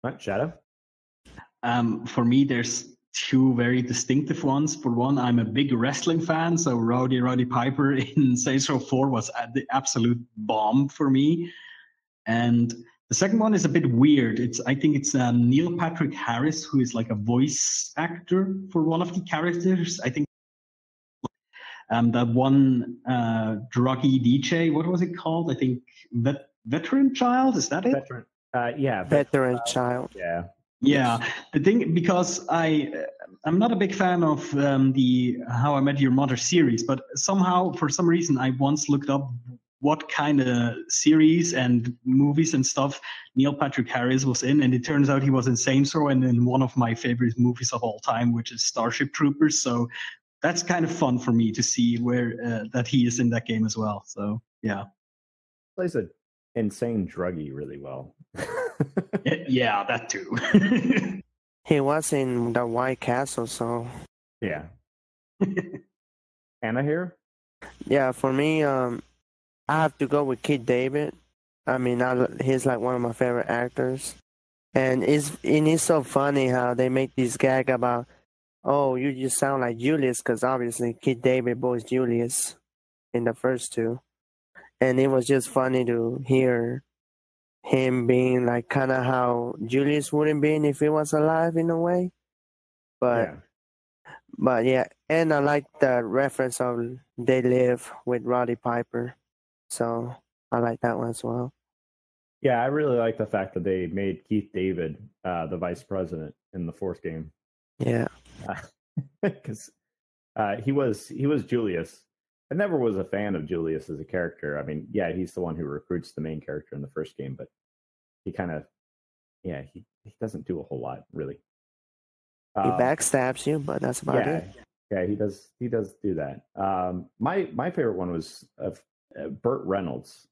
Right, Shadow? For me, there's two very distinctive ones. For one, I'm a big wrestling fan, so Roddy Piper in Saints Row 4 was the absolute bomb for me. And the second one is a bit weird. I think it's Neil Patrick Harris, who is like a voice actor for one of the characters. I think that one druggy DJ, what was it called? I think Veteran Child, is that it? Veteran. Yeah. Veteran Child. Yeah. Yeah, the thing, because I'm not a big fan of the How I Met Your Mother series, but somehow, for some reason, I once looked up what kind of series and movies and stuff Neil Patrick Harris was in, and it turns out he was in Saints Row and in one of my favorite movies of all time, which is Starship Troopers. So that's kind of fun for me to see where that he is in that game as well. So yeah, Plays an insane druggie really well. yeah, that too. He was in the White Castle, so Yeah. Anna here? yeah. For me, I have to go with Kid David. I mean, he's like one of my favorite actors, and it's so funny how they make this gag about, oh, you just sound like Julius, because obviously Kid David voiced Julius in the first two, and it was just funny to hear him being like kind of how Julius wouldn't be if he was alive in a way. But yeah, and I like the reference of They Live with Roddy Piper. So I like that one as well. Yeah, I really like the fact that they made Keith David the vice president in the fourth game. Yeah. Because he was Julius. I never was a fan of Julius as a character. I mean, yeah, he's the one who recruits the main character in the first game, but he kind of, he doesn't do a whole lot, really. He backstabs you, but that's about it. Yeah, he does do that. My favorite one was Burt Reynolds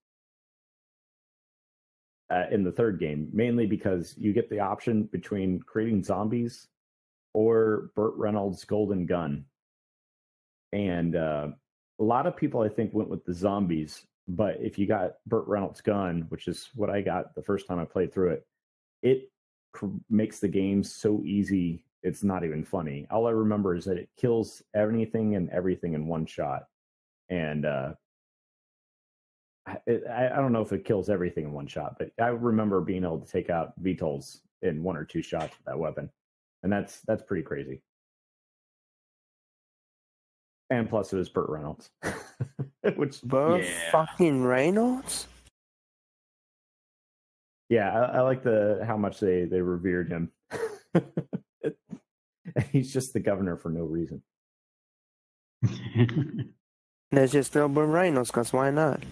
in the third game, mainly because you get the option between creating zombies or Burt Reynolds' golden gun. And a lot of people, I think, went with the zombies, but if you got Burt Reynolds' gun, which is what I got the first time I played through it, it makes the game so easy, it's not even funny. All I remember is that it kills anything and everything in one shot. And I don't know if it kills everything in one shot, but I remember being able to take out VTOLs in one or two shots with that weapon. And that's pretty crazy. And plus, it was Burt Reynolds. Burt fucking Reynolds? Yeah, I like how much they revered him. He's just the governor for no reason. Let's just throw Burt Reynolds, because why not?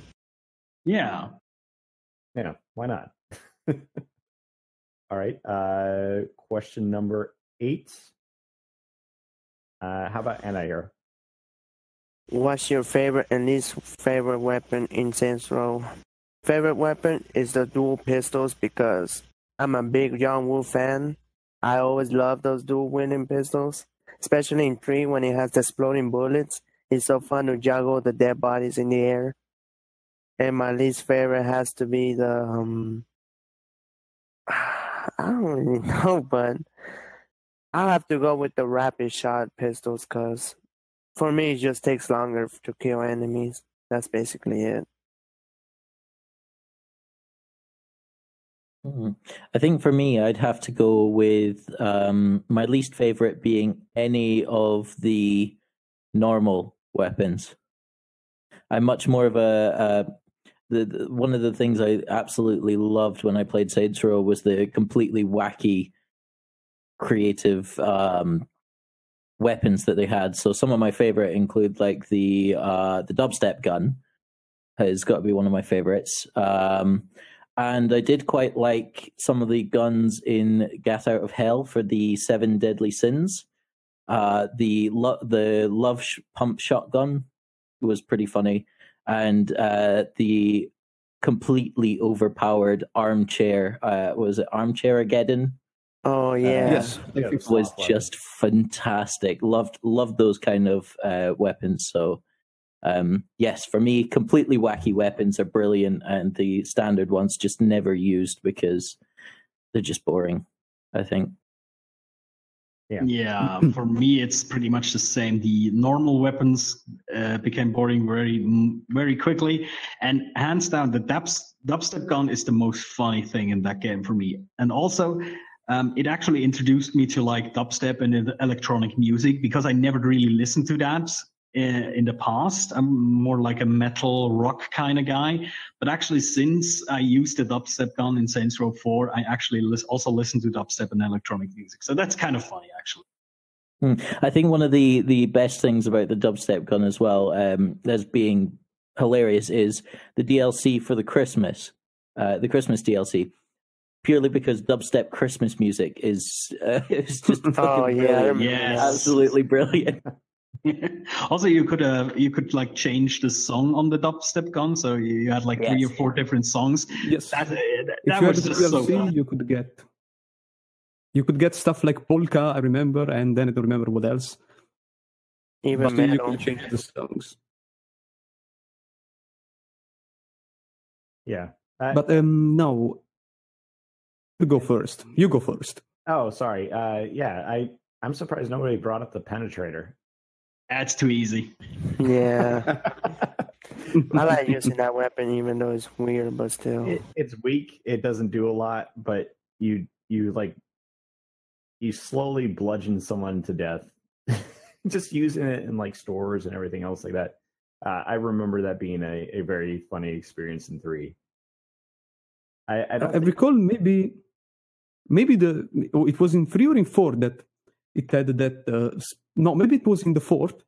Yeah. Yeah, why not? All right. Question number 8. How about Anna here? What's your favorite and least favorite weapon in Saints Row? Favorite weapon is the dual pistols, because I'm a big John Woo fan. I always love those dual wielding pistols, especially in 3 when it has the exploding bullets. It's so fun to juggle the dead bodies in the air. And my least favorite has to be the I don't really know, but I'll have to go with the rapid shot pistols because for me, it just takes longer to kill enemies. That's basically it. I think for me, I'd have to go with my least favorite being any of the normal weapons. I'm much more of one of the things I absolutely loved when I played Saints Row was the completely wacky, creative weapons that they had. So some of my favorite include like the dubstep gun has got to be one of my favorites. And I did quite like some of the guns in Gat Out of Hell for the 7 Deadly Sins. The love pump shotgun was pretty funny, and the completely overpowered armchair was it Armchair-ageddon? Oh yeah, Yes, It was just fantastic. Loved those kind of weapons. So yes, for me, completely wacky weapons are brilliant, and the standard ones just never used because they're just boring, I think. Yeah, for me, it's pretty much the same. The normal weapons became boring very quickly. And hands down, the dubstep gun is the most funny thing in that game for me. And also, it actually introduced me to like dubstep and electronic music because I never really listened to that in the past. I'm more like a metal rock kind of guy. But actually, since I used the dubstep gun in Saints Row 4, I actually also listen to dubstep and electronic music. So that's kind of funny, actually. I think one of the best things about the dubstep gun as well, as being hilarious, is the DLC for the Christmas DLC. Purely because dubstep Christmas music is just fucking brilliant. Yes. Absolutely brilliant. Also, you could like change the song on the dubstep gun, so you had like 3 or 4 different songs. Yes. That If was you just had so the DLC, fun. you could get stuff like polka, I remember, and then I don't remember what else. even But still you metal. can change the songs. Yeah. But no, you go first. Oh, sorry. Yeah, I'm surprised nobody brought up the penetrator. That's too easy. Yeah, I like using that weapon, even though it's weird, but still. It's weak. It doesn't do a lot, but you slowly bludgeon someone to death. Just using it in like stores and everything else like that. I remember that being a very funny experience in 3. I recall maybe it was in 3 or in 4 that it had that. No, maybe it was in the 4th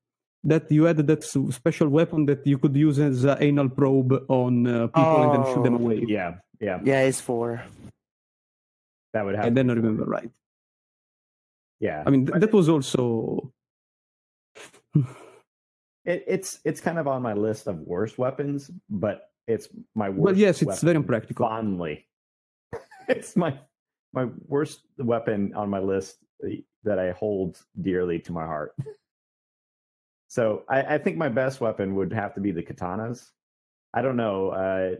that you had that special weapon that you could use as an anal probe on people and then shoot them away. Yeah. Yeah, it's 4. That would happen. And then I remember right. Yeah. I mean, that was also. It's kind of on my list of worst weapons, but it's my worst. Well, yes, it's weapon very impractical. Fondly, it's my worst weapon on my list that I hold dearly to my heart. So I think my best weapon would have to be the katanas. I don't know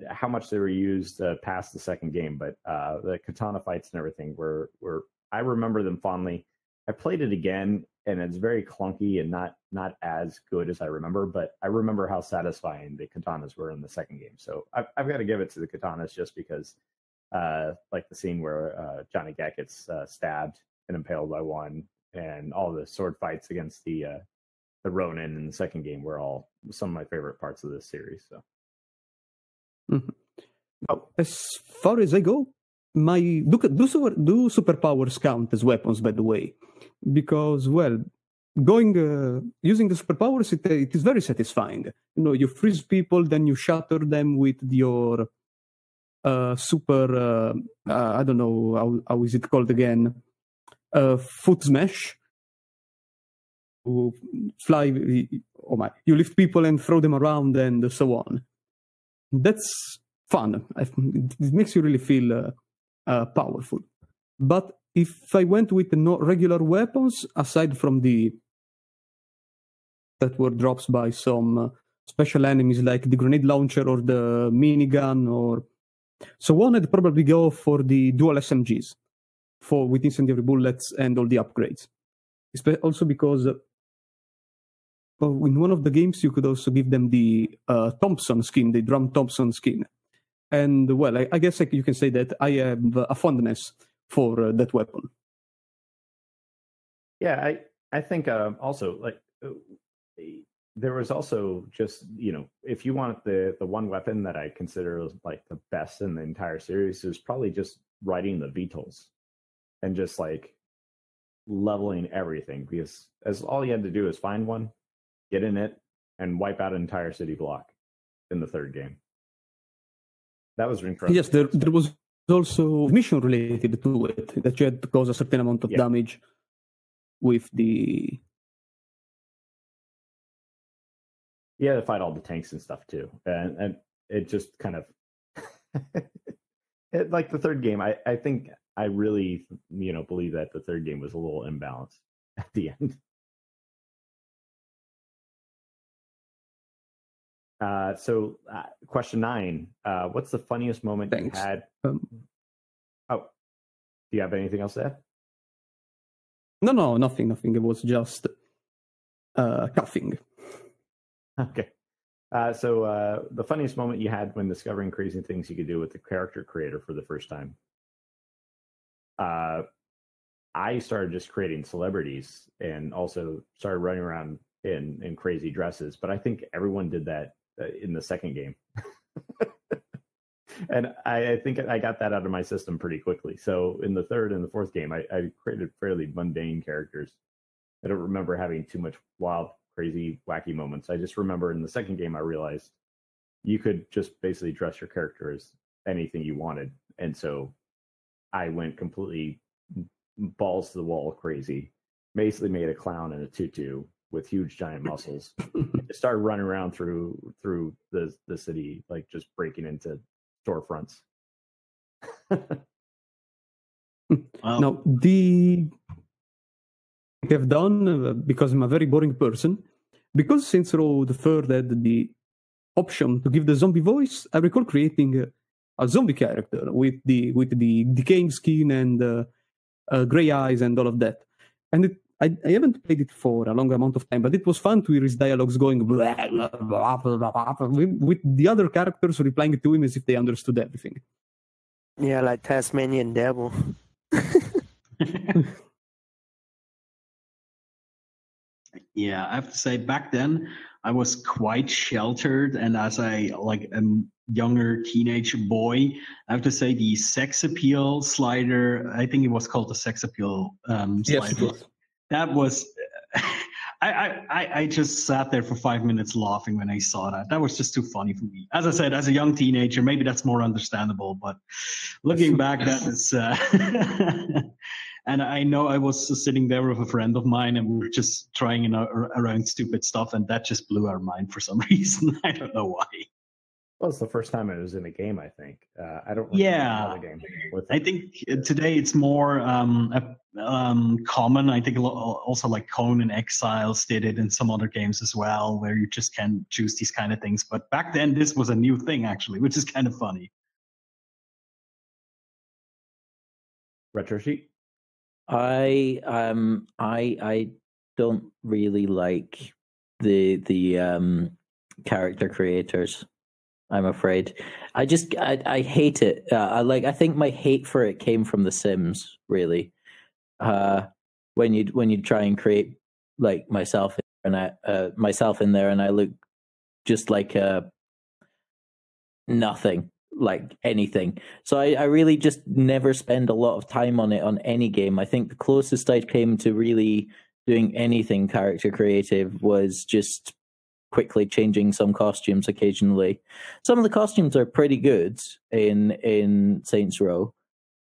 how much they were used past the second game, but the katana fights and everything were I remember them fondly. I played it again, and it's very clunky and not as good as I remember, but I remember how satisfying the katanas were in the second game. So I've got to give it to the katanas just because, like the scene where Johnny Gat gets stabbed and impaled by one, and all the sword fights against the Ronin in the second game were all some of my favorite parts of this series. So, Now, as far as I go, do superpowers count as weapons? By the way, because using the superpowers, it is very satisfying. You know, you freeze people, then you shatter them with your super. I don't know how is it called again. Foot smash. You fly. You lift people and throw them around and so on. That's fun. It makes you really feel powerful. But if I went with no regular weapons, aside from that were drops by some special enemies like the grenade launcher or the minigun or so on, I'd probably go for the dual SMGs. with incendiary bullets and all the upgrades. Also because in one of the games you could also give them the Thompson skin, the Drum Thompson skin. And well, I guess you can say that I have a fondness for that weapon. Yeah, I think also like there was also just, if you want the one weapon that I consider like the best in the entire series is probably just writing the VTOLs and just like leveling everything, because as all you had to do is find one, get in it, and wipe out an entire city block in the third game. That was incredible. Yes, there was also mission related to it, that you had to cause a certain amount of damage with the... You had to fight all the tanks and stuff too. And it just kind of... like the third game, I think I really, believe that the third game was a little imbalanced at the end. So question 9, what's the funniest moment you had? Do you have anything else to add? No, nothing. It was just coughing. Okay. So the funniest moment you had when discovering crazy things you could do with the character creator for the first time. I started just creating celebrities and also started running around in crazy dresses, but I think everyone did that in the second game. And I think I got that out of my system pretty quickly. So in the third and the fourth game, I created fairly mundane characters. I don't remember having too much wild, crazy, wacky moments. I just remember in the second game, I realized you could just basically dress your character as anything you wanted. And so I went completely balls to the wall crazy, basically made a clown in a tutu with huge giant muscles. Started running around through the city, like just breaking into storefronts. Now, have done, because I'm a very boring person, because Saints Row the third had the option to give the zombie voice, I recall creating a zombie character with the decaying skin and gray eyes and all of that. And I haven't played it for a long amount of time, but it was fun to hear his dialogues going blah, blah, blah, blah, blah, with the other characters replying to him as if they understood everything. Yeah, like Tasmanian Devil. Yeah, I have to say back then I was quite sheltered, and as a younger teenage boy, I have to say the sex appeal slider, I think it was called the sex appeal slider. Yes. That was I just sat there for 5 minutes laughing when I saw that. That was just too funny for me. As I said, as a young teenager, maybe that's more understandable, but looking back, that is and I know I was sitting there with a friend of mine, and we were just trying around stupid stuff, and that just blew our mind for some reason. I don't know why. Well, it's the first time it was in a game, I think. I don't. Yeah, game I think today it's more common. I think also like Conan Exiles did it in some other games as well, where you just can choose these kind of things. But back then, this was a new thing actually, which is kind of funny. Retro Sheet. I don't really like the character creators, I'm afraid. I hate it. I think my hate for it came from The Sims, really. When you try and create like myself in there, and I look just like nothing, like anything. So I really just never spend a lot of time on it on any game. I think the closest I came to really doing anything character creative was just quickly changing some costumes occasionally. Some of the costumes are pretty good in Saints Row,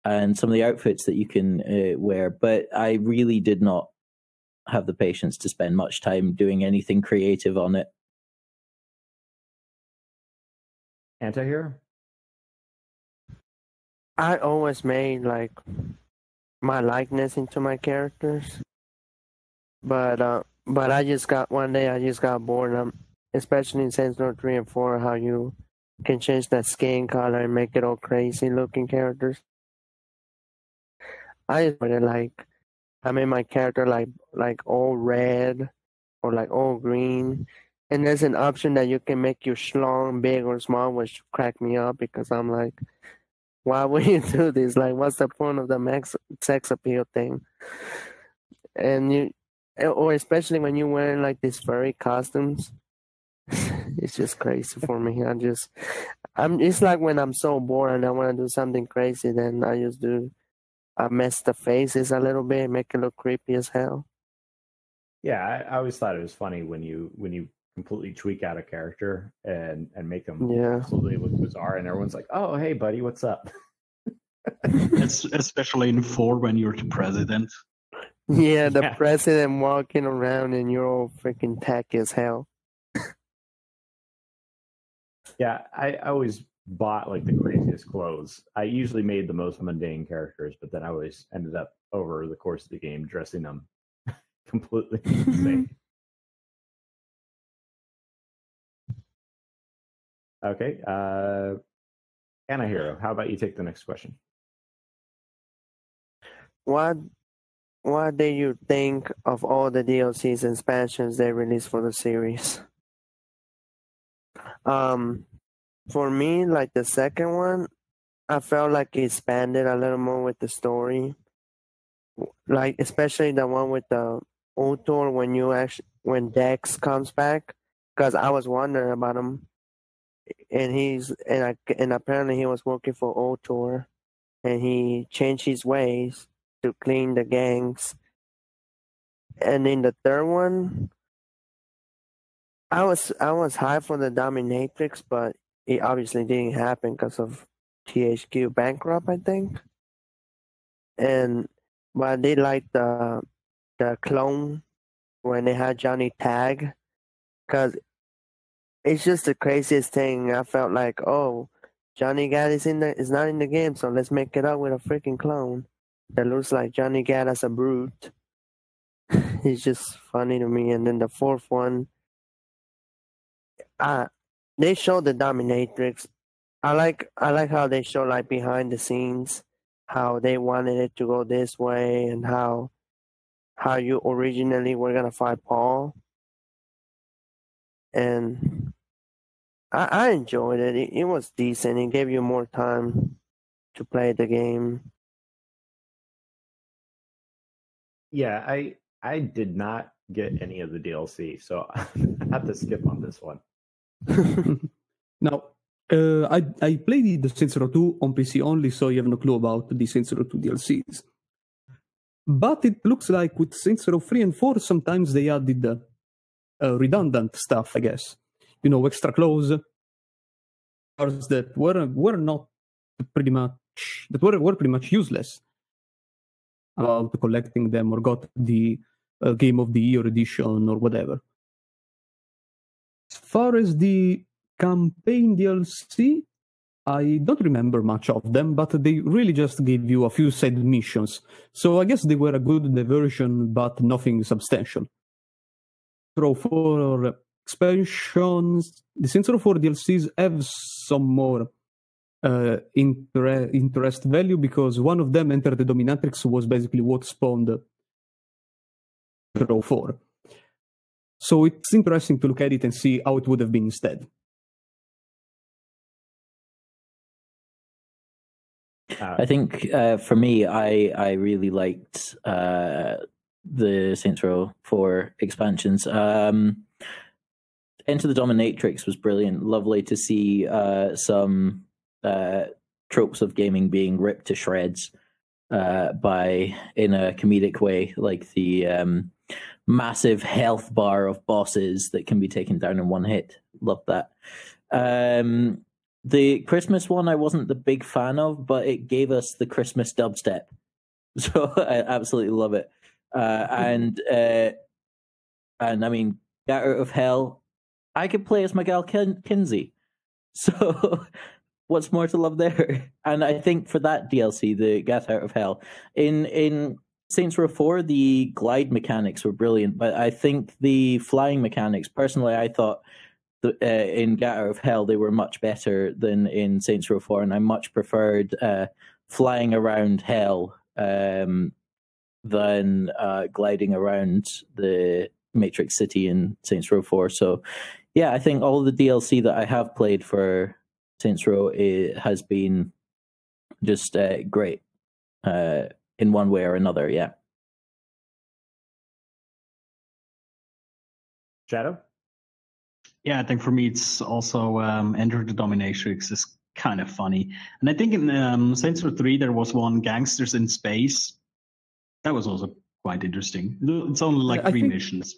and some of the outfits that you can wear, but I really did not have the patience to spend much time doing anything creative on it. Anti-hero? I always made like my likeness into my characters, but I just got bored. Especially in Saints Row 3 and 4, how you can change that skin color and make it all crazy looking characters. I just put it like I made my character like all red or like all green. And there's an option that you can make your schlong big or small, which cracked me up because I'm like, why would you do this? Like, what's the point of the max sex appeal thing? And or especially when you're wearing like these furry costumes, it's just crazy for me. It's like when I'm so bored and I want to do something crazy, then I just I mess the faces a little bit, make it look creepy as hell. Yeah, I always thought it was funny when you completely tweak out a character and make them absolutely look bizarre, and everyone's like, "Oh, hey, buddy, what's up?" Especially in 4 when you're the president. Yeah, the president walking around and you're all freaking tacky as hell. Yeah, I always bought like the craziest clothes. I usually made the most mundane characters, but then I always ended up over the course of the game dressing them completely insane. Okay, Anna Hero, how about you take the next question? What do you think of all the DLCs and expansions they released for the series? For me, like the second one, I felt like it expanded a little more with the story. Like especially the one with the Otor when Dex comes back, because I was wondering about him, and apparently he was working for Otor, and he changed his ways to clean the gangs. And in the third one, I was hyped for the Dominatrix, but it obviously didn't happen because of THQ bankrupt, I think. But I did like the clone when they had Johnny Tag, because it's just the craziest thing. I felt like, oh, Johnny Gat is not in the game, so let's make it up with a freaking clone that looks like Johnny Gat as a brute. It's just funny to me. And then the fourth one, they showed the Dominatrix. I like how they show like behind the scenes how they wanted it to go this way and how you originally were gonna fight Paul. And I enjoyed it. It was decent. It gave you more time to play the game. Yeah, I did not get any of the DLC, so I have to skip on this one. Now, I played the Saints Row 2 on PC only, so you have no clue about the Saints Row 2 DLCs. But it looks like with Saints Row 3 and 4, sometimes they added redundant stuff, I guess. You know, extra clothes that were not pretty much were pretty much useless about collecting them or got the Game of the Year edition or whatever. As far as the campaign DLC, I don't remember much of them, but they really just gave you a few side missions. So I guess they were a good diversion, but nothing substantial. Saints Row 4 expansions, the Saints Row 4 DLCs have some more interest value, because one of them, Enter the Dominatrix, was basically what spawned Saints Row 4. So it's interesting to look at it and see how it would have been instead. I think for me, I really liked the Saints Row 4 expansions. Enter the Dominatrix was brilliant. Lovely to see some tropes of gaming being ripped to shreds in a comedic way, like the massive health bar of bosses that can be taken down in one hit. Love that. The Christmas one I wasn't the big fan of, but it gave us the Christmas dubstep. So I absolutely love it. And I mean, Get Out of Hell, I could play as my gal Kinsey. So what's more to love there? And I think for that DLC, the Get Out of Hell, in Saints Row 4, the glide mechanics were brilliant, but I think the flying mechanics, personally, I thought in Get Out of Hell, they were much better than in Saints Row 4, and I much preferred flying around Hell than gliding around the Matrix City in Saints Row 4. So, yeah, I think all the DLC that I have played for Saints Row has been just great in one way or another, yeah. Shadow? Yeah, I think for me it's also Enter the Dominatrix is kind of funny. And I think in Saints Row 3 there was one Gangsters in Space. That was also quite interesting. It's only like three missions.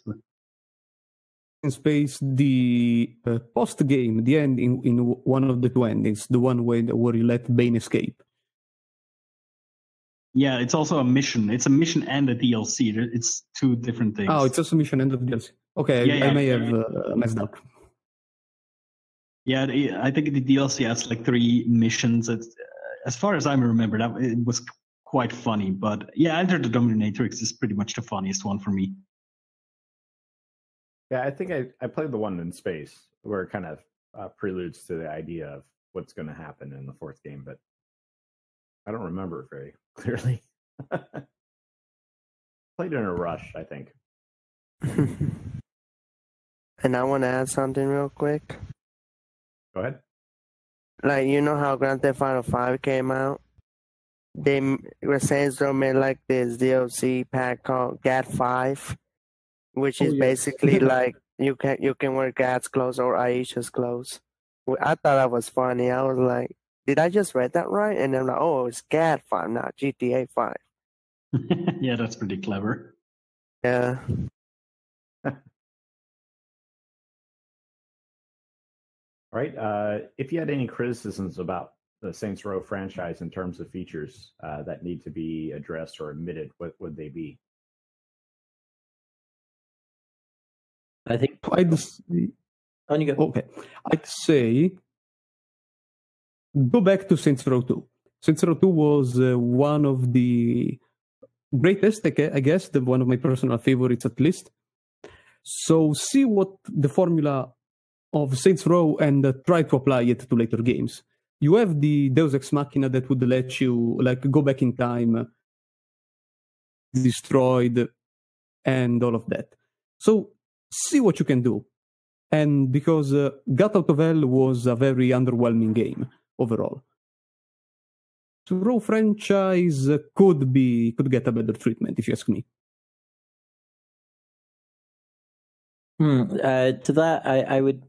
In Space, the post game, the end in one of the two endings, the one where you let Bane escape. Yeah, it's also a mission. It's a mission and a DLC. It's two different things. Oh, it's also a mission and a DLC. Okay, I may have messed up. Yeah, I think the DLC has like three missions. As far as I remember, it was quite funny. But yeah, Enter the Dominatrix is pretty much the funniest one for me. Yeah, I think I played the one in space where it kind of preludes to the idea of what's going to happen in the fourth game, but I don't remember it very clearly. Played in a rush, I think. And I want to add something real quick. Go ahead. Like, you know how Grand Theft Auto 5 came out? Saints Row made like this DLC pack called GAT5, which is basically like you can wear Gat's clothes or Aisha's clothes. I thought that was funny. I was like, did I just read that right? And I'm like, oh, it's GAT5, not GTA 5. Yeah, that's pretty clever. Yeah. All right. If you had any criticisms about the Saints Row franchise in terms of features that need to be addressed or omitted, what would they be? I think Okay, I'd say go back to Saints Row 2. Saints Row 2 was one of the greatest, I guess, one of my personal favorites at least. So see what the formula of Saints Row and try to apply it to later games. You have the Deus Ex Machina that would let you like go back in time, destroyed, and all of that. So see what you can do. And because Gat Out of Hell was a very underwhelming game overall. So Row franchise could get a better treatment, if you ask me. To that, I would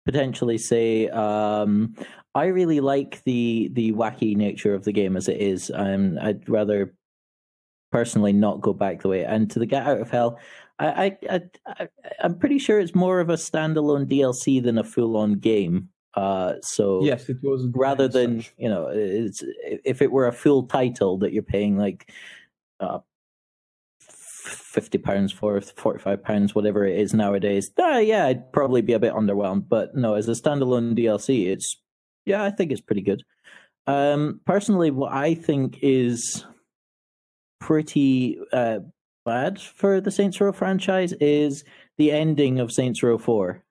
potentially say I really like the wacky nature of the game as it is. I'd rather personally not go back the way. And to the Get Out of Hell, I'm pretty sure it's more of a standalone DLC than a full-on game. So yes, it was. Rather than it's if it were a full title that you're paying like £50 for, £45, whatever it is nowadays. Yeah, I'd probably be a bit underwhelmed. But no, as a standalone DLC, I think it's pretty good. Personally, what I think is pretty bad for the Saints Row franchise is the ending of Saints Row 4.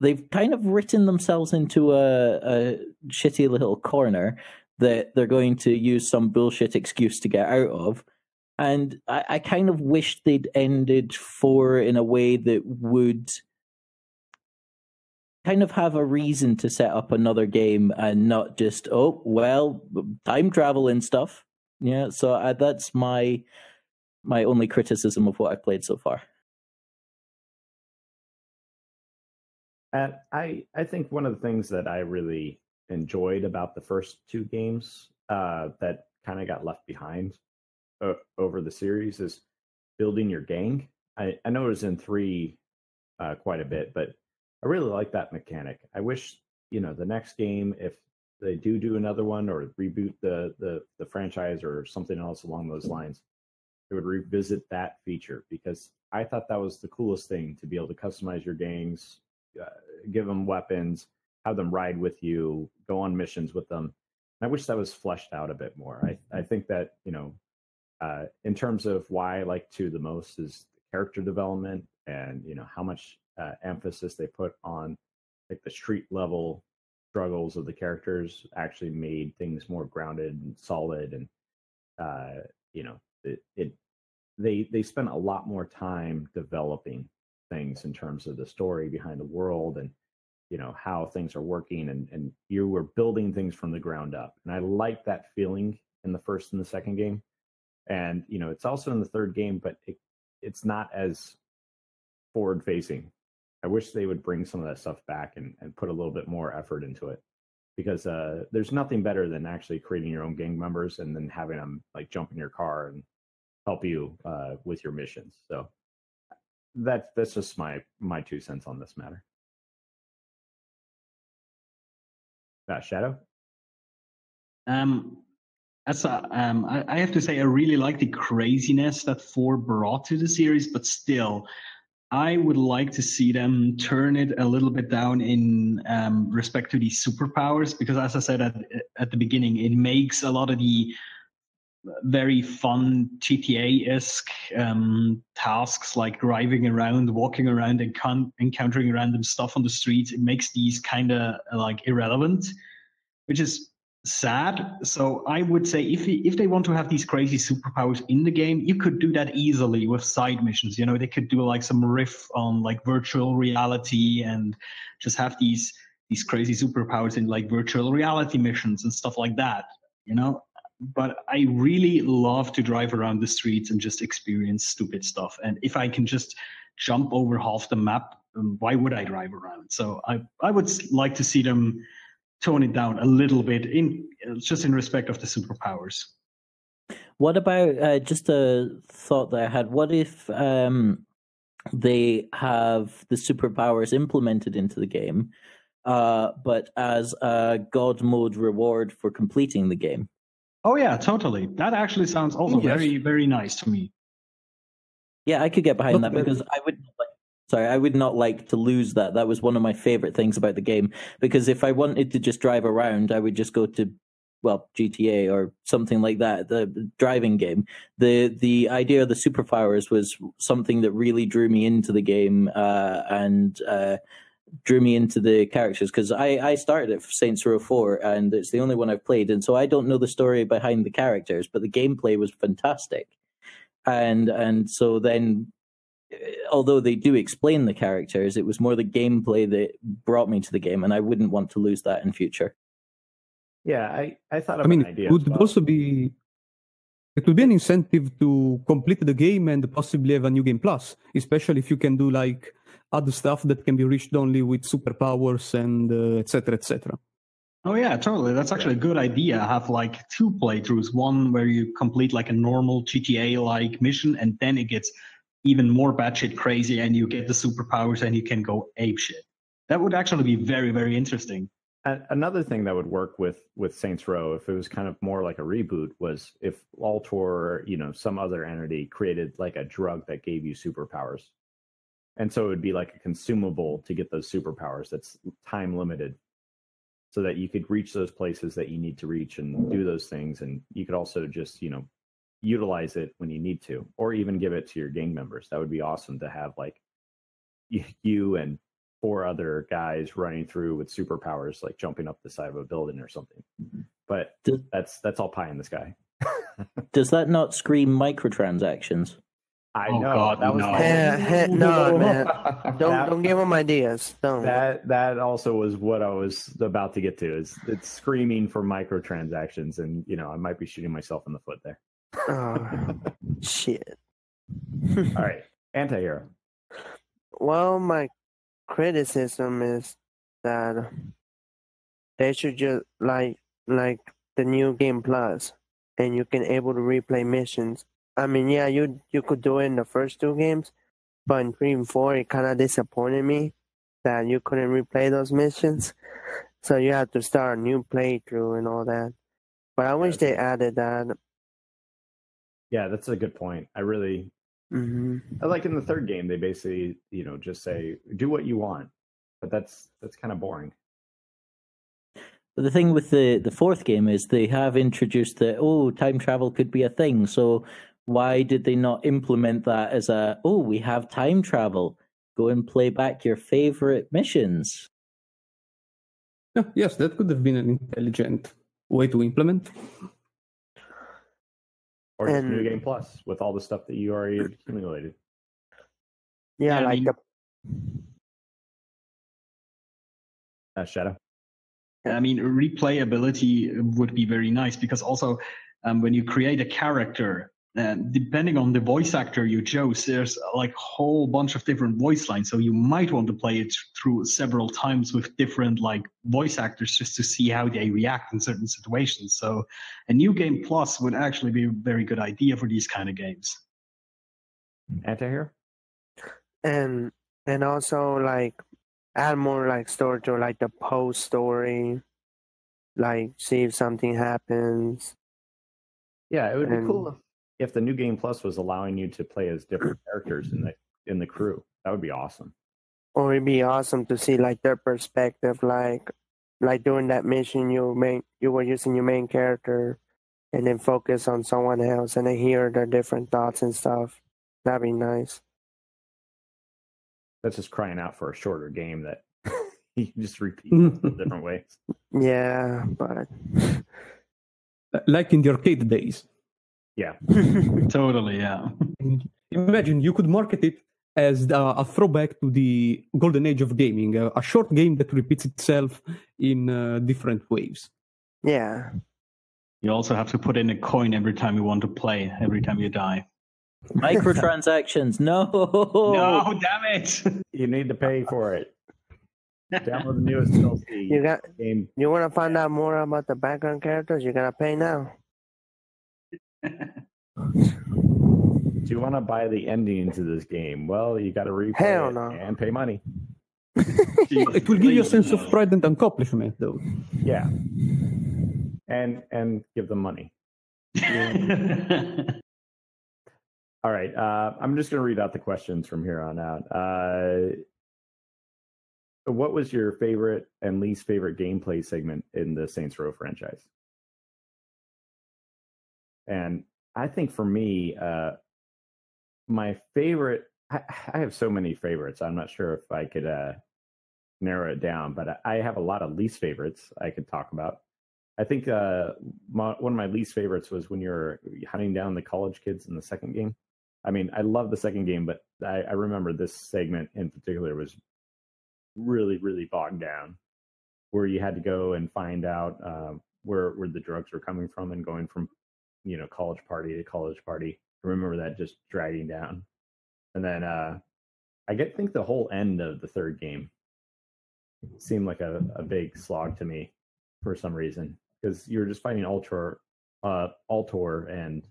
They've kind of written themselves into a shitty little corner that they're going to use some bullshit excuse to get out of. And I kind of wish they'd ended 4 in a way that would kind of have a reason to set up another game and not just, time travel and stuff. Yeah, so that's my only criticism of what I've played so far. I think one of the things that I really enjoyed about the first 2 games that kind of got left behind over the series is building your gang. I know it was in 3 quite a bit, but I really like that mechanic. I wish, the next game, if they do another one or reboot the franchise or something else along those lines, they would revisit that feature, because I thought that was the coolest thing, to be able to customize your gangs, give them weapons, have them ride with you, go on missions with them. And I wish that was fleshed out a bit more. I think that, in terms of why I like 2 the most is the character development and, how much emphasis they put on like the street level struggles of the characters actually made things more grounded and solid. And you know, they spent a lot more time developing things in terms of the story behind the world and, you know, how things are working, and you were building things from the ground up. And I like that feeling in the first and the second game. And, you know, it's also in the third game, but it's not as forward facing. I wish they would bring some of that stuff back and put a little bit more effort into it, because there's nothing better than actually creating your own gang members and then having them like jump in your car and help you with your missions. So that's just my 2 cents on this matter. Shadow? I have to say, I really like the craziness that 4 brought to the series, but still, I would like to see them turn it a little bit down in respect to these superpowers, because as I said at the beginning, it makes a lot of the very fun GTA-esque tasks like driving around, walking around, and encountering random stuff on the streets. It makes these kind of like irrelevant, which is sad. So I would say if they want to have these crazy superpowers in the game, you could do that easily with side missions. You know, they could do like some riff on like virtual reality and just have these crazy superpowers in like virtual reality missions and stuff like that, you know. But I really love to drive around the streets and just experience stupid stuff. And if I can just jump over half the map, why would I drive around? So I would like to see them tone it down a little bit in respect of the superpowers. What about just a thought that I had? What if they have the superpowers implemented into the game, but as a God mode reward for completing the game? Oh yeah, totally. That actually sounds also very, very nice to me. Yeah, I could get behind that, because I would not like to lose that. That was one of my favorite things about the game, because if I wanted to just drive around, I would just go to, well, GTA or something like that, the driving game. The idea of the superpowers was something that really drew me into the game and drew me into the characters, because I started at Saints Row 4 and it's the only one I've played, and so I don't know the story behind the characters, but the gameplay was fantastic. And so then, although they do explain the characters, it was more the gameplay that brought me to the game, and I wouldn't want to lose that in future. Yeah, I thought of an idea. It would also be an incentive to complete the game and possibly have a new game plus, especially if you can do like other stuff that can be reached only with superpowers and etc. etc. Oh yeah, totally. That's actually a good idea. Have like 2 playthroughs, one where you complete like a normal GTA-like mission, and then it gets even more batshit crazy and you get the superpowers and you can go apeshit. That would actually be very, very interesting. Another thing that would work with Saints Row, if it was kind of more like a reboot, was if Altor or, you know, some other entity created like a drug that gave you superpowers. And so it would be like a consumable to get those superpowers that's time limited, so that you could reach those places that you need to reach and do those things. And you could also just, you know, utilize it when you need to, or even give it to your gang members. That would be awesome to have like you and 4 other guys running through with superpowers, like jumping up the side of a building or something. But that's all pie in the sky. Does that not scream microtransactions? I know. God, that was no, man. Don't give them ideas. Don't. That also was what I was about to get to. It's screaming for microtransactions, and you know, I might be shooting myself in the foot there. Oh, shit. All right, anti-hero. Well, my criticism is that they should just like the new game plus, and you can able to replay missions. I mean, yeah, you could do it in the first 2 games, but in 3 and 4, it kind of disappointed me that you couldn't replay those missions. So you had to start a new playthrough and all that. But I wish they added that. Yeah, that's a good point. I really like in the 3rd game, they basically, you know, just say do what you want, but that's kind of boring. But the thing with the 4th game is they have introduced that time travel could be a thing. So why did they not implement that as we have time travel? Go and play back your favorite missions. Yeah, yes, that could have been an intelligent way to implement. Or just And- New Game Plus with all the stuff that you already accumulated. Yeah, I like mean- Shadow. I mean, replayability would be very nice because also when you create a character, depending on the voice actor you chose, there's like a whole bunch of different voice lines. So you might want to play it through several times with different like voice actors just to see how they react in certain situations. So a New Game Plus would actually be a very good idea for these kind of games. Antihero? and also like add more like story to like the post story, like see if something happens. Yeah, it would be And- cool if the New Game Plus was allowing you to play as different characters in the crew. That would be awesome. Or it'd be awesome to see like their perspective, like during that mission you were using your main character and then focus on someone else and then hear their different thoughts and stuff. That'd be nice. That's just crying out for a shorter game that you can just repeat in different ways. Yeah, but Like in the arcade days. Yeah. Totally, yeah. Imagine you could market it as a throwback to the golden age of gaming, a short game that repeats itself in different waves. yeah. You also have to put in a coin every time you want to play, every time you die. Microtransactions, no. No, damn it! You need to pay for it. Download the newest DLC You got game. you wanna find out more about the background characters, you gotta pay now. Do you want to buy the ending to this game? Well, you got to replay Hell it no. and pay money. It will give you a sense of pride and accomplishment, though. Yeah. And give them money. All right. I'm just going to read out the questions from here on out. What was your favorite and least favorite gameplay segment in the Saints Row franchise? And I think for me, my favorite, I have so many favorites. I'm not sure if I could narrow it down, but I have a lot of least favorites I could talk about. I think one of my least favorites was when you're hunting down the college kids in the second game. I mean, I love the second game, but I remember this segment in particular was really, really bogged down, where you had to go and find out where the drugs were coming from and going from, college party to college party. I remember that just dragging down. And then I think the whole end of the third game seemed like a big slog to me for some reason, because you're just fighting Altor and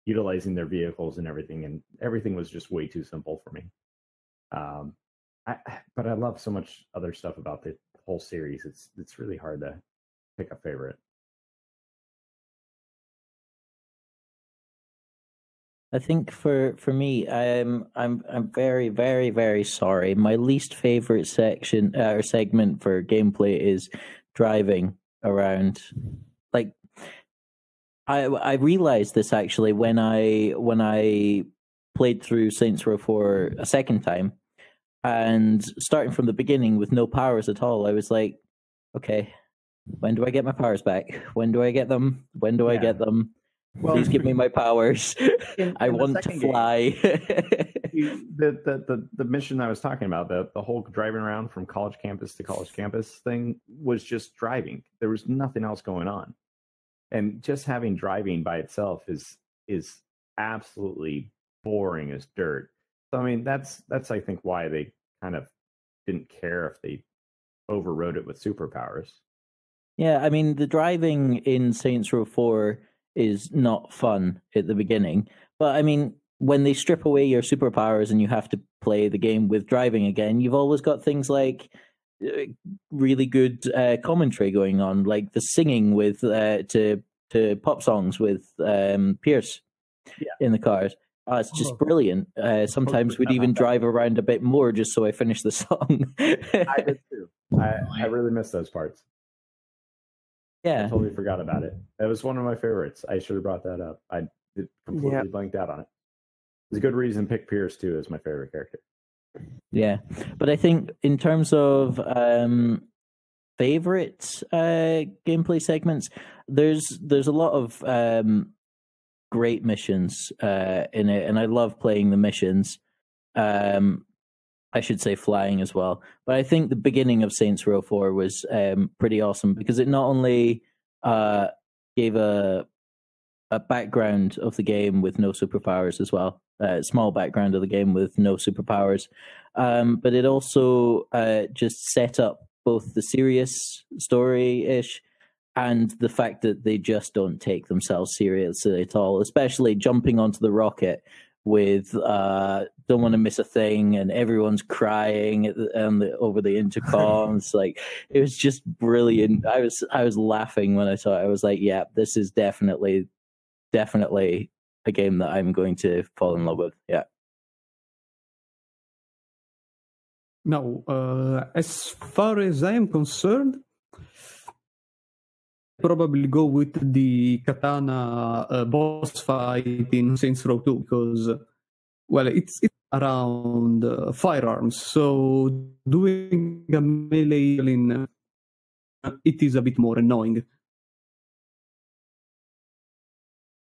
utilizing their vehicles and everything was just way too simple for me. But I love so much other stuff about the whole series. It's really hard to pick a favorite. I think for me, I'm very, very, very sorry. My least favorite section or segment for gameplay is driving around. Like, I realized this actually when I played through Saints Row 4 a second time, and starting from the beginning with no powers at all, I was like, okay, when do I get my powers back? When do I get them? When do I get them? Well, please give me my powers. I in the want to second game, fly. the mission I was talking about, the whole driving around from college campus to college campus thing was just driving. There was nothing else going on. And just having driving by itself is absolutely boring as dirt. So I mean that's I think why they kind of didn't care if they overrode it with superpowers. Yeah, I mean the driving in Saints Row 4 is not fun at the beginning. But I mean, when they strip away your superpowers and you have to play the game with driving again, you've always got things like really good commentary going on, like the singing with to pop songs with Pierce in the cars. It's just brilliant. Sometimes we'd even drive around a bit more just so I finish the song. I did too. I really miss those parts. Yeah. I totally forgot about it. That was one of my favorites. I should have brought that up. I completely blanked out on it. There's a good reason to pick Pierce too as my favorite character. Yeah, but I think in terms of favorite gameplay segments, there's a lot of great missions in it, and I love playing the missions. I should say flying as well, but I think the beginning of Saints Row 4 was pretty awesome because it not only gave a background of the game with no superpowers as well, a small background of the game with no superpowers, but it also just set up both the serious story-ish and the fact that they just don't take themselves seriously at all, especially jumping onto the rocket with don't want to miss a thing and everyone's crying over the intercoms. Like, it was just brilliant. I was laughing when I saw it. I was like, yeah, this is definitely a game that I'm going to fall in love with. Yeah. Now, as far as I am concerned, probably go with the katana boss fight in Saints Row 2 because, well, it's around firearms. So doing a melee in it is a bit more annoying.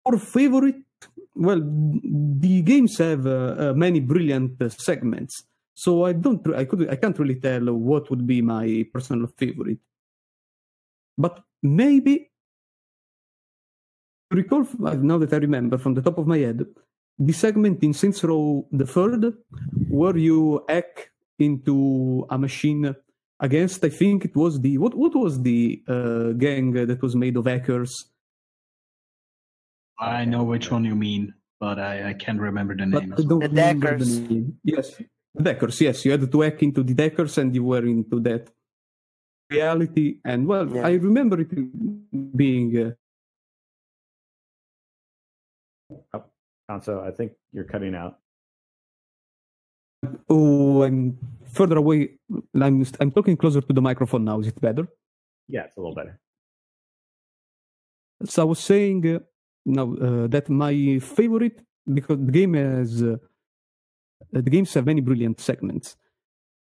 For favorite, well, the games have many brilliant segments. So I can't really tell what would be my personal favorite. But maybe, recall, now that I remember from the top of my head, the segment in Saints Row the Third, where you hack into a machine against, I think it was what was the gang that was made of hackers? I know which one you mean, but I can't remember the name. The Deckers. Yes, the Deckers. Yes, you had to hack into the Deckers, and you were into that reality. And well, Yeah. I remember it being. Conso, I think you're cutting out. Oh, I'm further away. I'm talking closer to the microphone now. Is it better? Yeah, it's a little better. So I was saying that my favorite, because the games have many brilliant segments,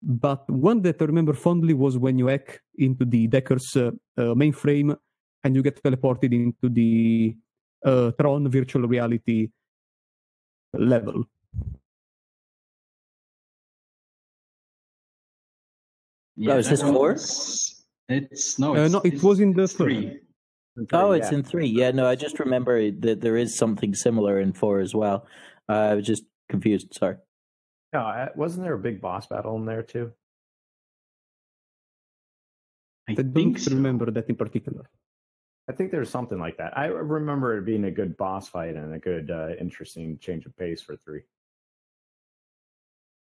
but one that I remember fondly was when you hack into the Deckers mainframe and you get teleported into the Tron virtual reality level. Oh, is this 4? It was in the 3. Oh, it's in 3. Yeah, no, I just remember that there is something similar in 4 as well. I was just confused. Sorry. No, wasn't there a big boss battle in there too? I don't remember that in particular. I think there's something like that. I remember it being a good boss fight and a good, interesting change of pace for 3.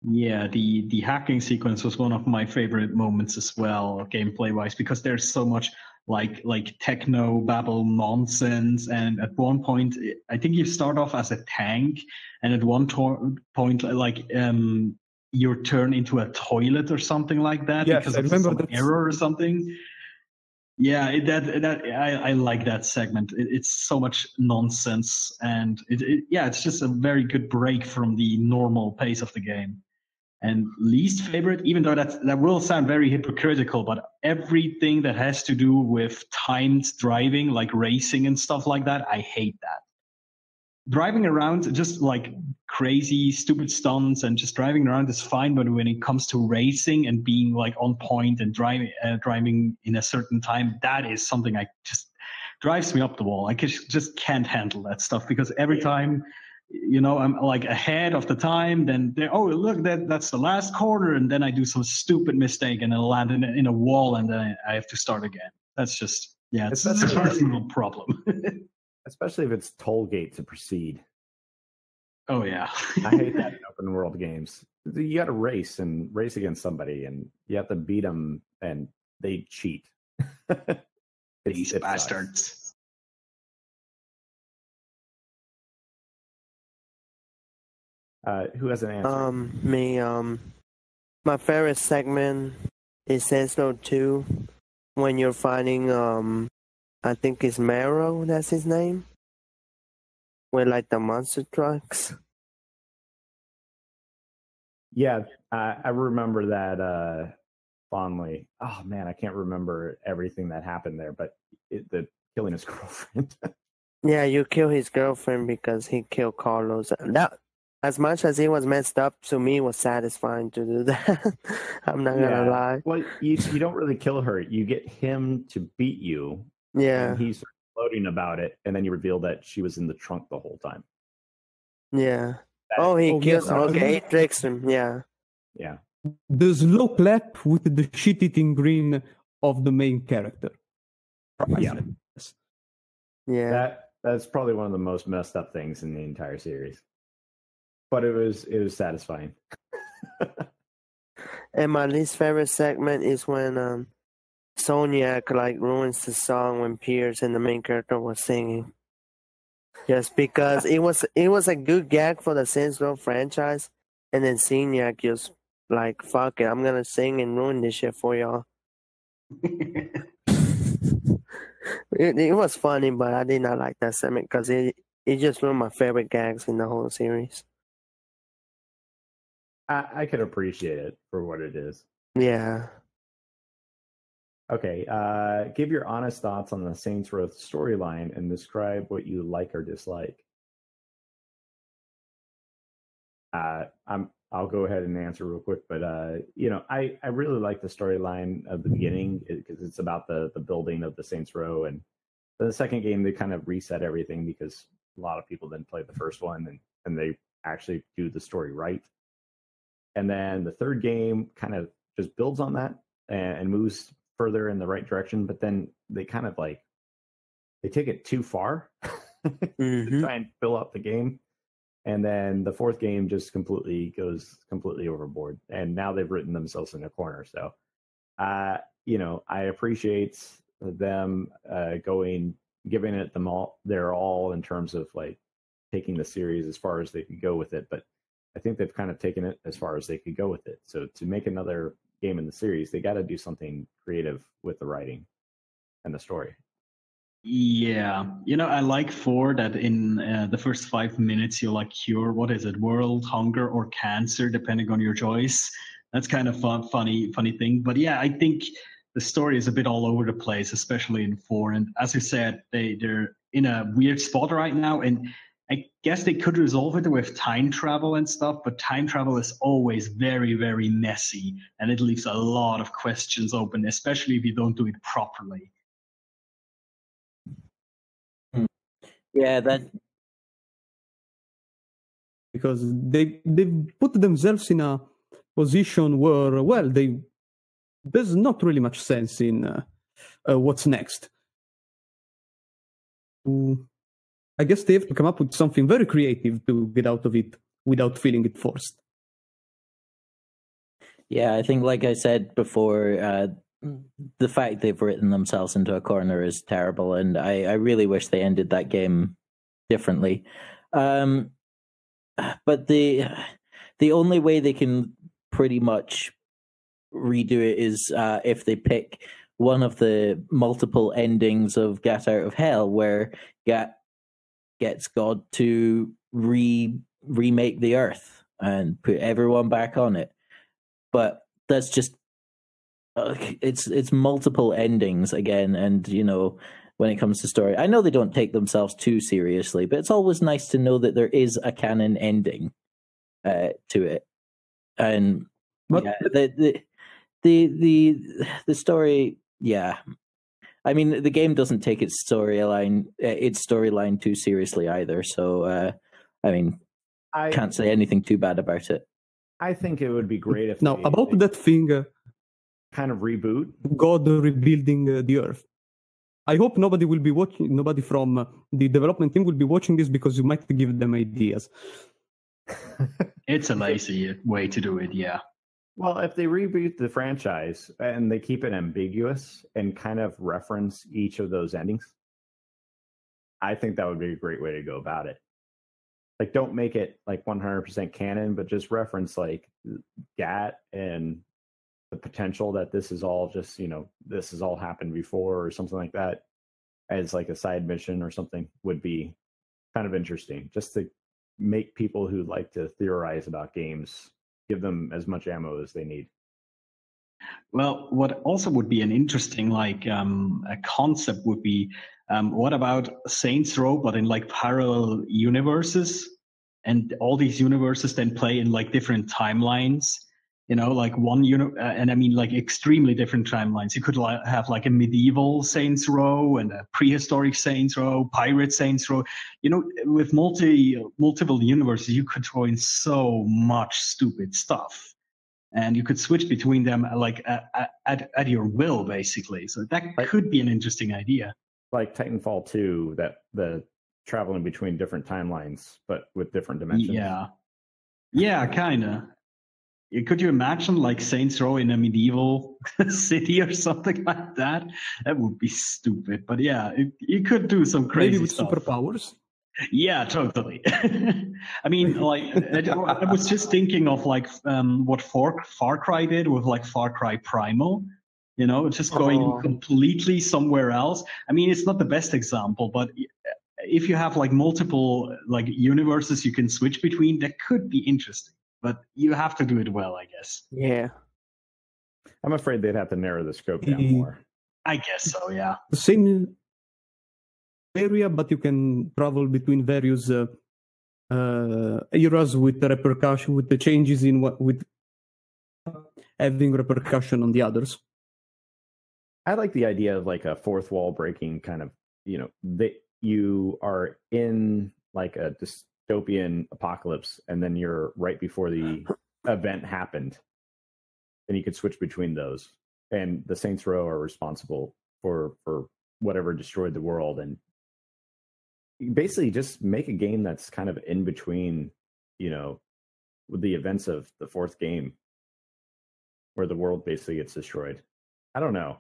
Yeah, the hacking sequence was one of my favorite moments as well, gameplay wise, because there's so much like techno babble nonsense. And at one point, I think you start off as a tank, and at one point, you turn into a toilet or something like that because of some error or something. Yeah, I like that segment. It's so much nonsense, and it's just a very good break from the normal pace of the game. And least favorite, even though that will sound very hypocritical, but everything that has to do with timed driving, like racing and stuff like that, I hate that. Driving around, just like crazy, stupid stunts and just driving around is fine, but when it comes to racing and being like on point and driving in a certain time, that is something I just drives me up the wall. I just can't handle that stuff because every time, I'm like ahead of the time, then look, that's the last corner, and then I do some stupid mistake and I land in a wall, and then I have to start again. That's just it's a personal problem. Especially if it's toll gate to proceed. Oh yeah, I hate that in open world games. You got to race against somebody, and you have to beat them, and they cheat. These bastards. Who has an answer? Me. My favorite segment is Saints Row 2 when you're fighting. I think it's Marrow. That's his name. With like the monster trucks. Yeah, I remember that fondly. Oh man, I can't remember everything that happened there, but the killing his girlfriend. Yeah, you kill his girlfriend because he killed Carlos. That, as much as it was messed up, to me, it was satisfying to do that. I'm not gonna lie. Well, you don't really kill her. You get him to beat you, Yeah, and he's gloating about it, and then you reveal that she was in the trunk the whole time. yeah. That- Oh, he Oh, kills. yes, Okay, he tricks him. Yeah, yeah. The slow clap with the shit-eating grin of the main character. Yeah. Yes. yeah. That's probably one of the most messed up things in the entire series. But it was satisfying. And my least favorite segment is when Soniac like ruins the song when Pierce and the main character was singing. Just because it was a good gag for the Saints Row franchise, and then Soniac just like, fuck it, I'm gonna sing and ruin this shit for y'all. It was funny, but I did not like that segment because it just ruined my favorite gags in the whole series. I could appreciate it for what it is. Yeah. Okay, give your honest thoughts on the Saints Row storyline and describe what you like or dislike. I'll go ahead and answer real quick, but I really like the storyline of the beginning because it's about the building of the Saints Row, and the second game they kind of reset everything because a lot of people didn't play the first one, and they actually do the story right. And then the third game kind of just builds on that and moves further in the right direction, but then they kind of like they take it too far to try and fill out the game. And then the fourth game just goes completely overboard. And now they've written themselves in a corner. So, I appreciate them giving it their all in terms of like taking the series as far as they could go with it. But I think they've kind of taken it as far as they could go with it. So to make another game in the series, they got to do something creative with the writing and the story. Yeah, I like 4 that in the first 5 minutes you like cure, what is it, world hunger or cancer, depending on your choice. That's kind of funny thing. But yeah, I think the story is a bit all over the place, especially in 4. And as you said, they're in a weird spot right now, and I guess they could resolve it with time travel and stuff, but time travel is always very, very messy, and it leaves a lot of questions open, especially if you don't do it properly. Yeah, that Because they put themselves in a position where, well, there's not really much sense in what's next. I guess they have to come up with something very creative to get out of it without feeling it forced. Yeah, I think, like I said before, the fact they've written themselves into a corner is terrible, and I really wish they ended that game differently. But the only way they can pretty much redo it is if they pick one of the multiple endings of Get Out of Hell, where Get gets God to remake the Earth and put everyone back on it. But that's just it's multiple endings again, and when it comes to story, I know they don't take themselves too seriously, but it's always nice to know that there is a canon ending to it. And But the story, yeah. I mean, the game doesn't take its storyline too seriously either. So, I mean, I can't say anything too bad about it. I think it would be great if now about that thing, kind of reboot God rebuilding the Earth. I hope nobody will be watching. Nobody from the development team will be watching this because you might give them ideas. It's a lazy way to do it, yeah. Well, if they reboot the franchise and they keep it ambiguous and kind of reference each of those endings, I think that would be a great way to go about it. Like, don't make it like 100% canon, but just reference like GAT and the potential that this is all just, this has all happened before or something like that as like a side mission or something would be kind of interesting, just to make people who like to theorize about games, give them as much ammo as they need. Well, what also would be an interesting a concept would be What about Saints Row, but in like parallel universes? And all these universes then play in like different timelines, like and I mean like extremely different timelines. You could have like a medieval Saints Row and a prehistoric Saints Row, pirate Saints Row. With multiple universes, you could throw in so much stupid stuff, and you could switch between them like at your will, basically. So that could be an interesting idea. Like Titanfall 2, that the traveling between different timelines, but with different dimensions. Yeah, kind of. Could you imagine like Saints Row in a medieval city or something like that? That would be stupid. But yeah, you could do some crazy maybe with stuff. superpowers. Yeah, totally. I mean, like I was just thinking of like what Far Cry did with like Far Cry Primal. Just going completely somewhere else. I mean, it's not the best example, but if you have like multiple like universes you can switch between, that could be interesting. But you have to do it well, I guess. Yeah. I'm afraid they'd have to narrow the scope down more. I guess so, yeah. The same area, but you can travel between various eras with the repercussion, with the changes in with having repercussion on the others. I like the idea of like a fourth wall breaking kind of, you are in like a dystopian apocalypse, and then you're right before the event happened, and you could switch between those. And the Saints Row are responsible for whatever destroyed the world, and basically just make a game that's kind of in between, with the events of the fourth game, where the world basically gets destroyed. I don't know.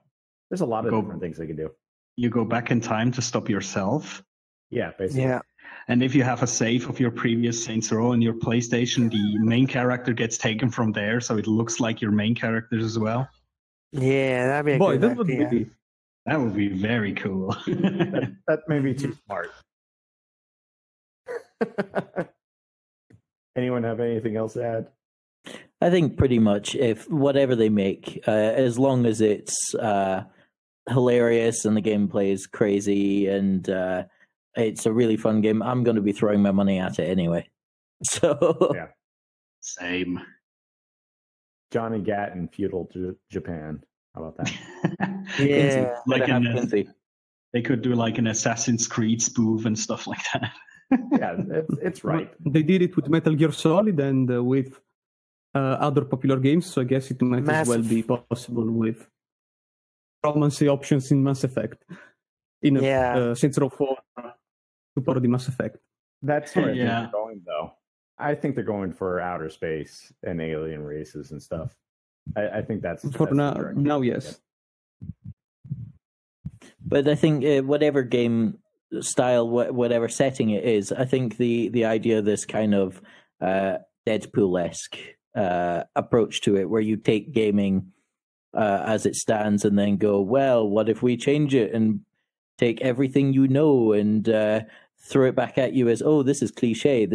There's a lot of different things they could do. You go back in time to stop yourself. Yeah, basically. Yeah. And if you have a save of your previous Saints Row on your PlayStation, the main character gets taken from there, so it looks like your main characters as well. Yeah, that'd be a Boy, good that would idea. be. That would be very cool. That may be too smart. Anyone have anything else to add? I think pretty much if whatever they make, as long as it's hilarious and the gameplay is crazy and it's a really fun game, I'm going to be throwing my money at it anyway. So Yeah. Same. Johnny Gat in feudal Japan. How about that? Yeah. Like Quincy. they could do like an Assassin's Creed spoof and stuff like that. Yeah, it's right. They did it with Metal Gear Solid and with other popular games, so I guess it might as well be possible with romancy options in Mass Effect. In Saints Row 4, support the Mass Effect. That's where I think they're going, though. I think they're going for outer space and alien races and stuff. I think that's For the now, direction. Yes. But I think whatever game style, whatever setting it is, I think the idea of this kind of Deadpool-esque approach to it, where you take gaming as it stands and then go, well, what if we change it and take everything and throw it back at you as, oh, this is cliche.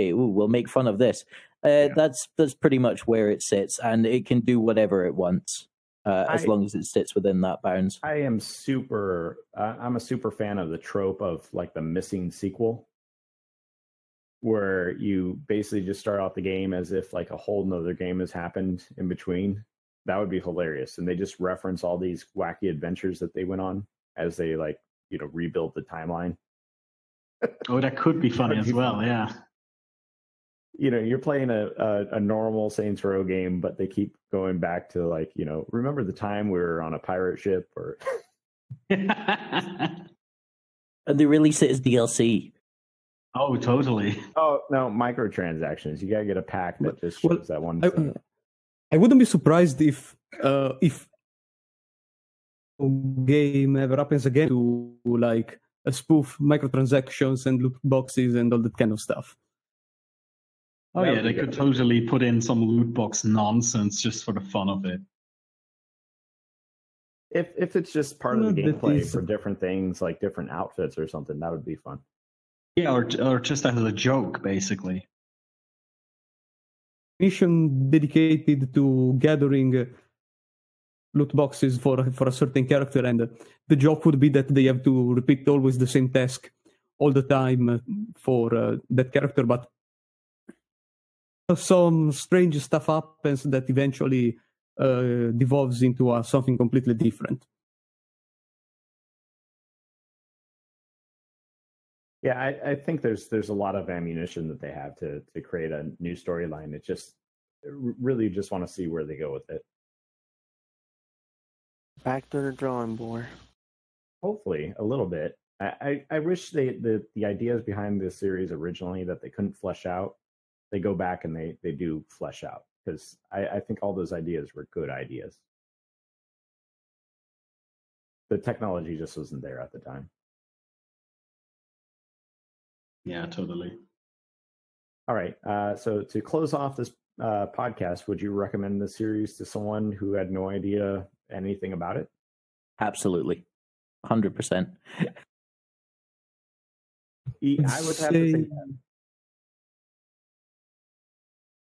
Ooh, we'll make fun of this. That's pretty much where it sits, and it can do whatever it wants. As long as it sits within that bounds. I'm a super fan of the trope of like the missing sequel, where you basically just start out the game as if like a whole nother game has happened in between. That would be hilarious. And they just reference all these wacky adventures that they went on as they rebuild the timeline. Oh, that could be funny as well, yeah. You're playing a normal Saints Row game, but they keep going back to remember the time we were on a pirate ship, or and they release it as DLC. Oh, totally. Oh no, microtransactions. You gotta get a pack that just shows that one. I wouldn't be surprised if game ever happens again to like a spoof microtransactions and loot boxes and all that kind of stuff. Oh yeah, they could totally put in some loot box nonsense just for the fun of it. If it's just part of the gameplay for different things, like different outfits or something, that would be fun. Yeah, or just as a joke, basically. Mission dedicated to gathering loot boxes for a certain character, and the joke would be that they have to repeat always the same task all the time for that character, but some strange stuff happens that eventually devolves into something completely different. Yeah, I think there's a lot of ammunition that they have to create a new storyline. It just really just want to see where they go with it. Back to the drawing board. Hopefully, a little bit. I wish the ideas behind this series originally that they couldn't flesh out, they go back and they do flesh out, because I think all those ideas were good ideas. The technology just wasn't there at the time. Yeah, totally. All right. So to close off this podcast, would you recommend the series to someone who had no idea anything about it? Absolutely. 100%. I would have to say that.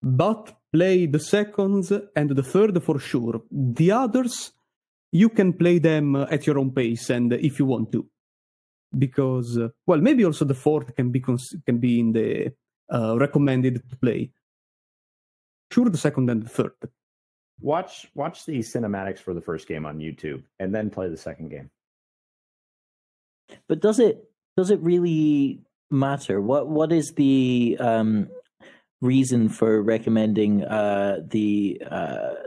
But play the second and the third for sure. The others, you can play them at your own pace and if you want to. Because, well, maybe also the fourth can be in the recommended to play. Sure, the second and the third. Watch the cinematics for the first game on YouTube and then play the second game. But does it really matter? What is the reason for recommending the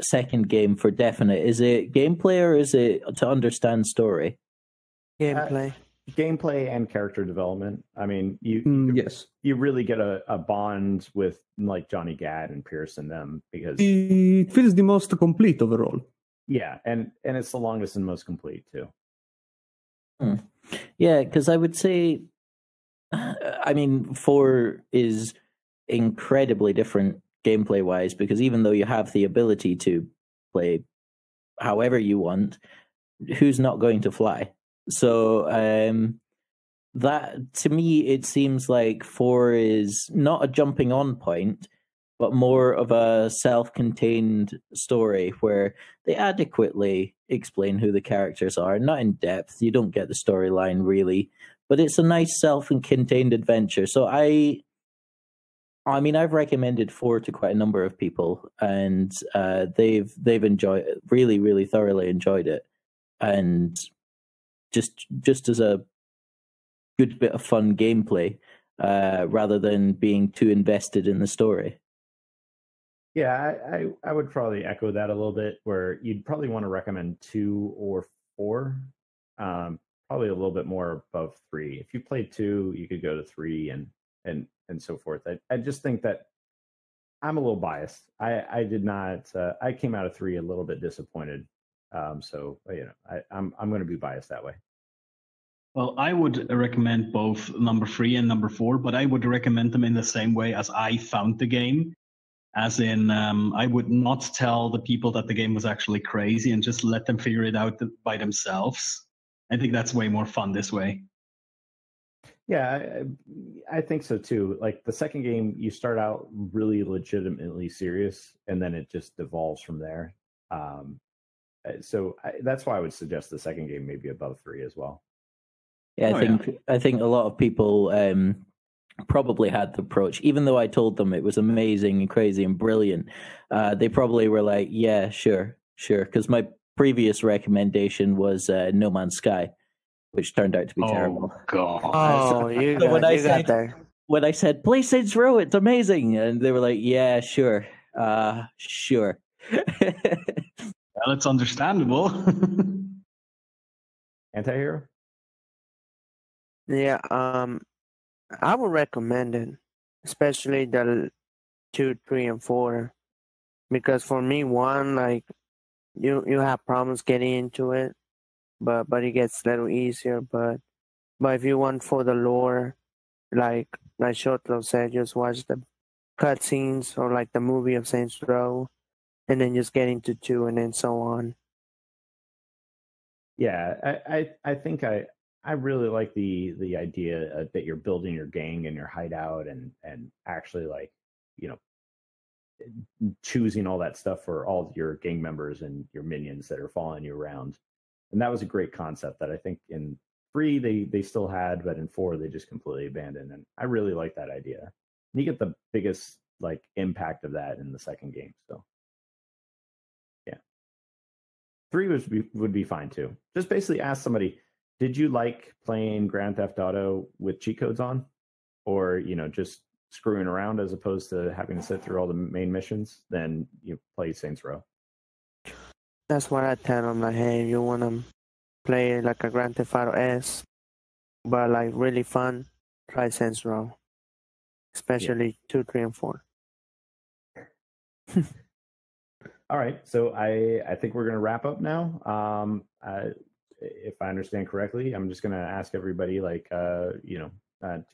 second game for definite? Is it gameplay or is it to understand story? Gameplay. Gameplay and character development. I mean, you yes, you really get a bond with like Johnny Gad and Pierce and them, because it feels the most complete overall. Yeah, and it's the longest and most complete too. Yeah, because I would say, I mean, 4 is incredibly different gameplay wise, because even though you have the ability to play however you want, who's not going to fly? So that, to me, it seems like 4 is not a jumping on point, but more of a self-contained story where they adequately explain who the characters are, not in depth. You don't get the storyline really, but it's a nice self-contained adventure. So I mean, I've recommended 4 to quite a number of people, and they've enjoyed it, really thoroughly enjoyed it, and just as a good bit of fun gameplay, rather than being too invested in the story. Yeah, I would probably echo that a little bit, where you'd probably want to recommend 2 or 4, probably a little bit more above 3. If you played 2, you could go to 3 and so forth. I just think that I'm a little biased. I did not. I came out of 3 a little bit disappointed. So I'm going to be biased that way. Well, I would recommend both number 3 and number 4, but I would recommend them in the same way as I found the game. As in, I would not tell the people that the game was actually crazy and just let them figure it out by themselves. I think that's way more fun this way. Yeah, I think so too. Like the second game, you start out really legitimately serious, and then it just devolves from there. So that's why I would suggest the second game maybe above 3 as well. Yeah, I think a lot of people probably had the approach, even though I told them it was amazing and crazy and brilliant. They probably were like, "Yeah, sure," because my previous recommendation was No Man's Sky, which turned out to be terrible. God! When I said play Saints Row, it's amazing, and they were like, "Yeah, sure, sure." Well, it's understandable. Anti-hero? Yeah, I would recommend it, especially the 2, 3, and 4, because for me, 1, like you have problems getting into it, but it gets a little easier. But if you want for the lore, like Shotlo said, just watch the cutscenes or like the movie of Saints Row, and then just get into 2 and then so on. Yeah, I think I really like the idea that you're building your gang and your hideout and actually, like, choosing all that stuff for all your gang members and your minions that are following you around. And that was a great concept that I think in 3 they still had, but in 4 they just completely abandoned. And I really like that idea. And you get the biggest like impact of that in the second game. So yeah, 3 would be fine too. Just basically ask somebody, did you like playing Grand Theft Auto with cheat codes on, or just screwing around as opposed to having to sit through all the main missions? Then you play Saints Row. That's what I tell them. Like, hey, you want to play like a Grand Theft Auto S, but like really fun, try Saints Row. Especially 2, 3, and 4. All right, so I think we're going to wrap up now. If I understand correctly, I'm just going to ask everybody to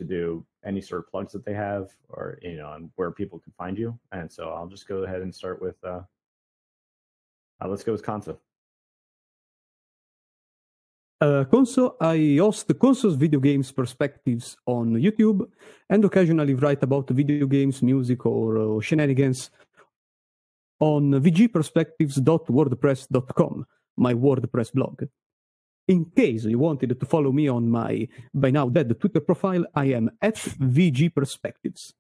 do any sort of plugs that they have, or on where people can find you. And so I'll just go ahead and start with let's go with Conso. Conso, I host Conso's Video Games Perspectives on YouTube and occasionally write about video games, music, or shenanigans on vgperspectives.wordpress.com, my WordPress blog. In case you wanted to follow me on my by now dead Twitter profile, I am at vgperspectives.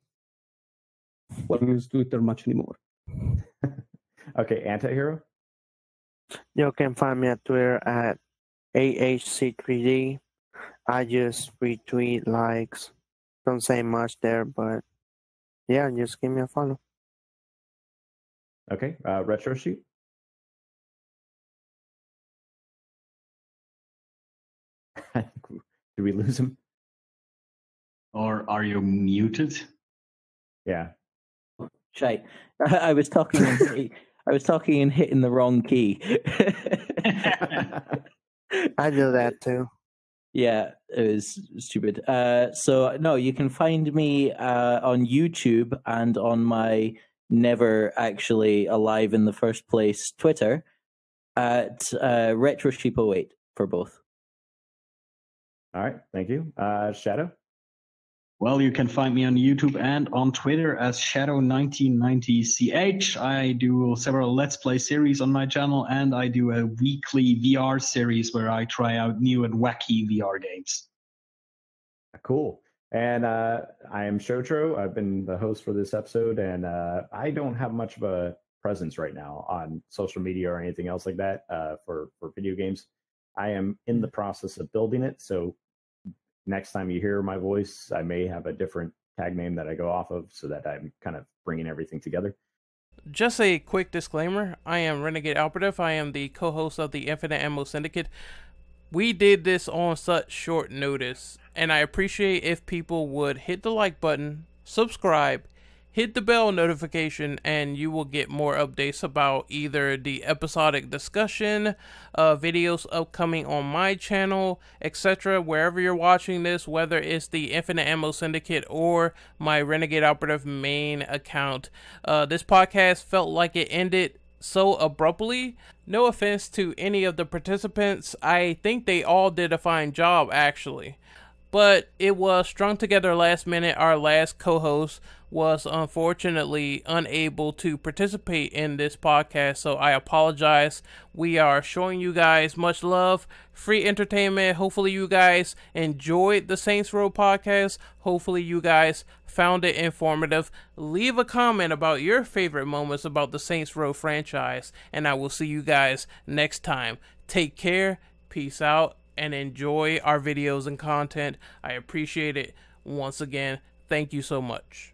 I don't use Twitter much anymore. Okay, Antihero? You can find me at Twitter at AHC3D. I just retweet, likes. Don't say much there, but yeah, just give me a follow. Okay, Retro Shoot? Did we lose him? Or are you muted? Yeah. Shite. I was talking and hitting the wrong key. I do that too. Yeah, it was stupid. So no, you can find me on YouTube and on my never actually alive in the first place Twitter at RetroSheep08 for both. All right, thank you. Shadow? Well, you can find me on YouTube and on Twitter as Shadow1990CH. I do several Let's Play series on my channel, and I do a weekly VR series where I try out new and wacky VR games. Cool. And I am Shotro. I've been the host for this episode, and I don't have much of a presence right now on social media or anything else like that for video games. I am in the process of building it, so next time you hear my voice, I may have a different tag name that I go off of so that I'm kind of bringing everything together. Just a quick disclaimer. I am Renegade Operative. I am the co-host of the Infinite Ammo Syndicate. We did this on such short notice, and I appreciate if people would hit the like button, subscribe, hit the bell notification, and you will get more updates about either the Episodic Discussion, videos upcoming on my channel, etc. Wherever you're watching this, whether it's the Infinite Ammo Syndicate or my Renegade Operative main account. This podcast felt like it ended so abruptly. No offense to any of the participants. I think they all did a fine job, actually. But it was strung together last minute. Our last co-host was unfortunately unable to participate in this podcast, so I apologize. We are showing you guys much love, free entertainment. Hopefully you guys enjoyed the Saints Row podcast. Hopefully you guys found it informative. Leave a comment about your favorite moments about the Saints Row franchise, and I will see you guys next time. Take care, peace out, and enjoy our videos and content. I appreciate it. Once again, thank you so much.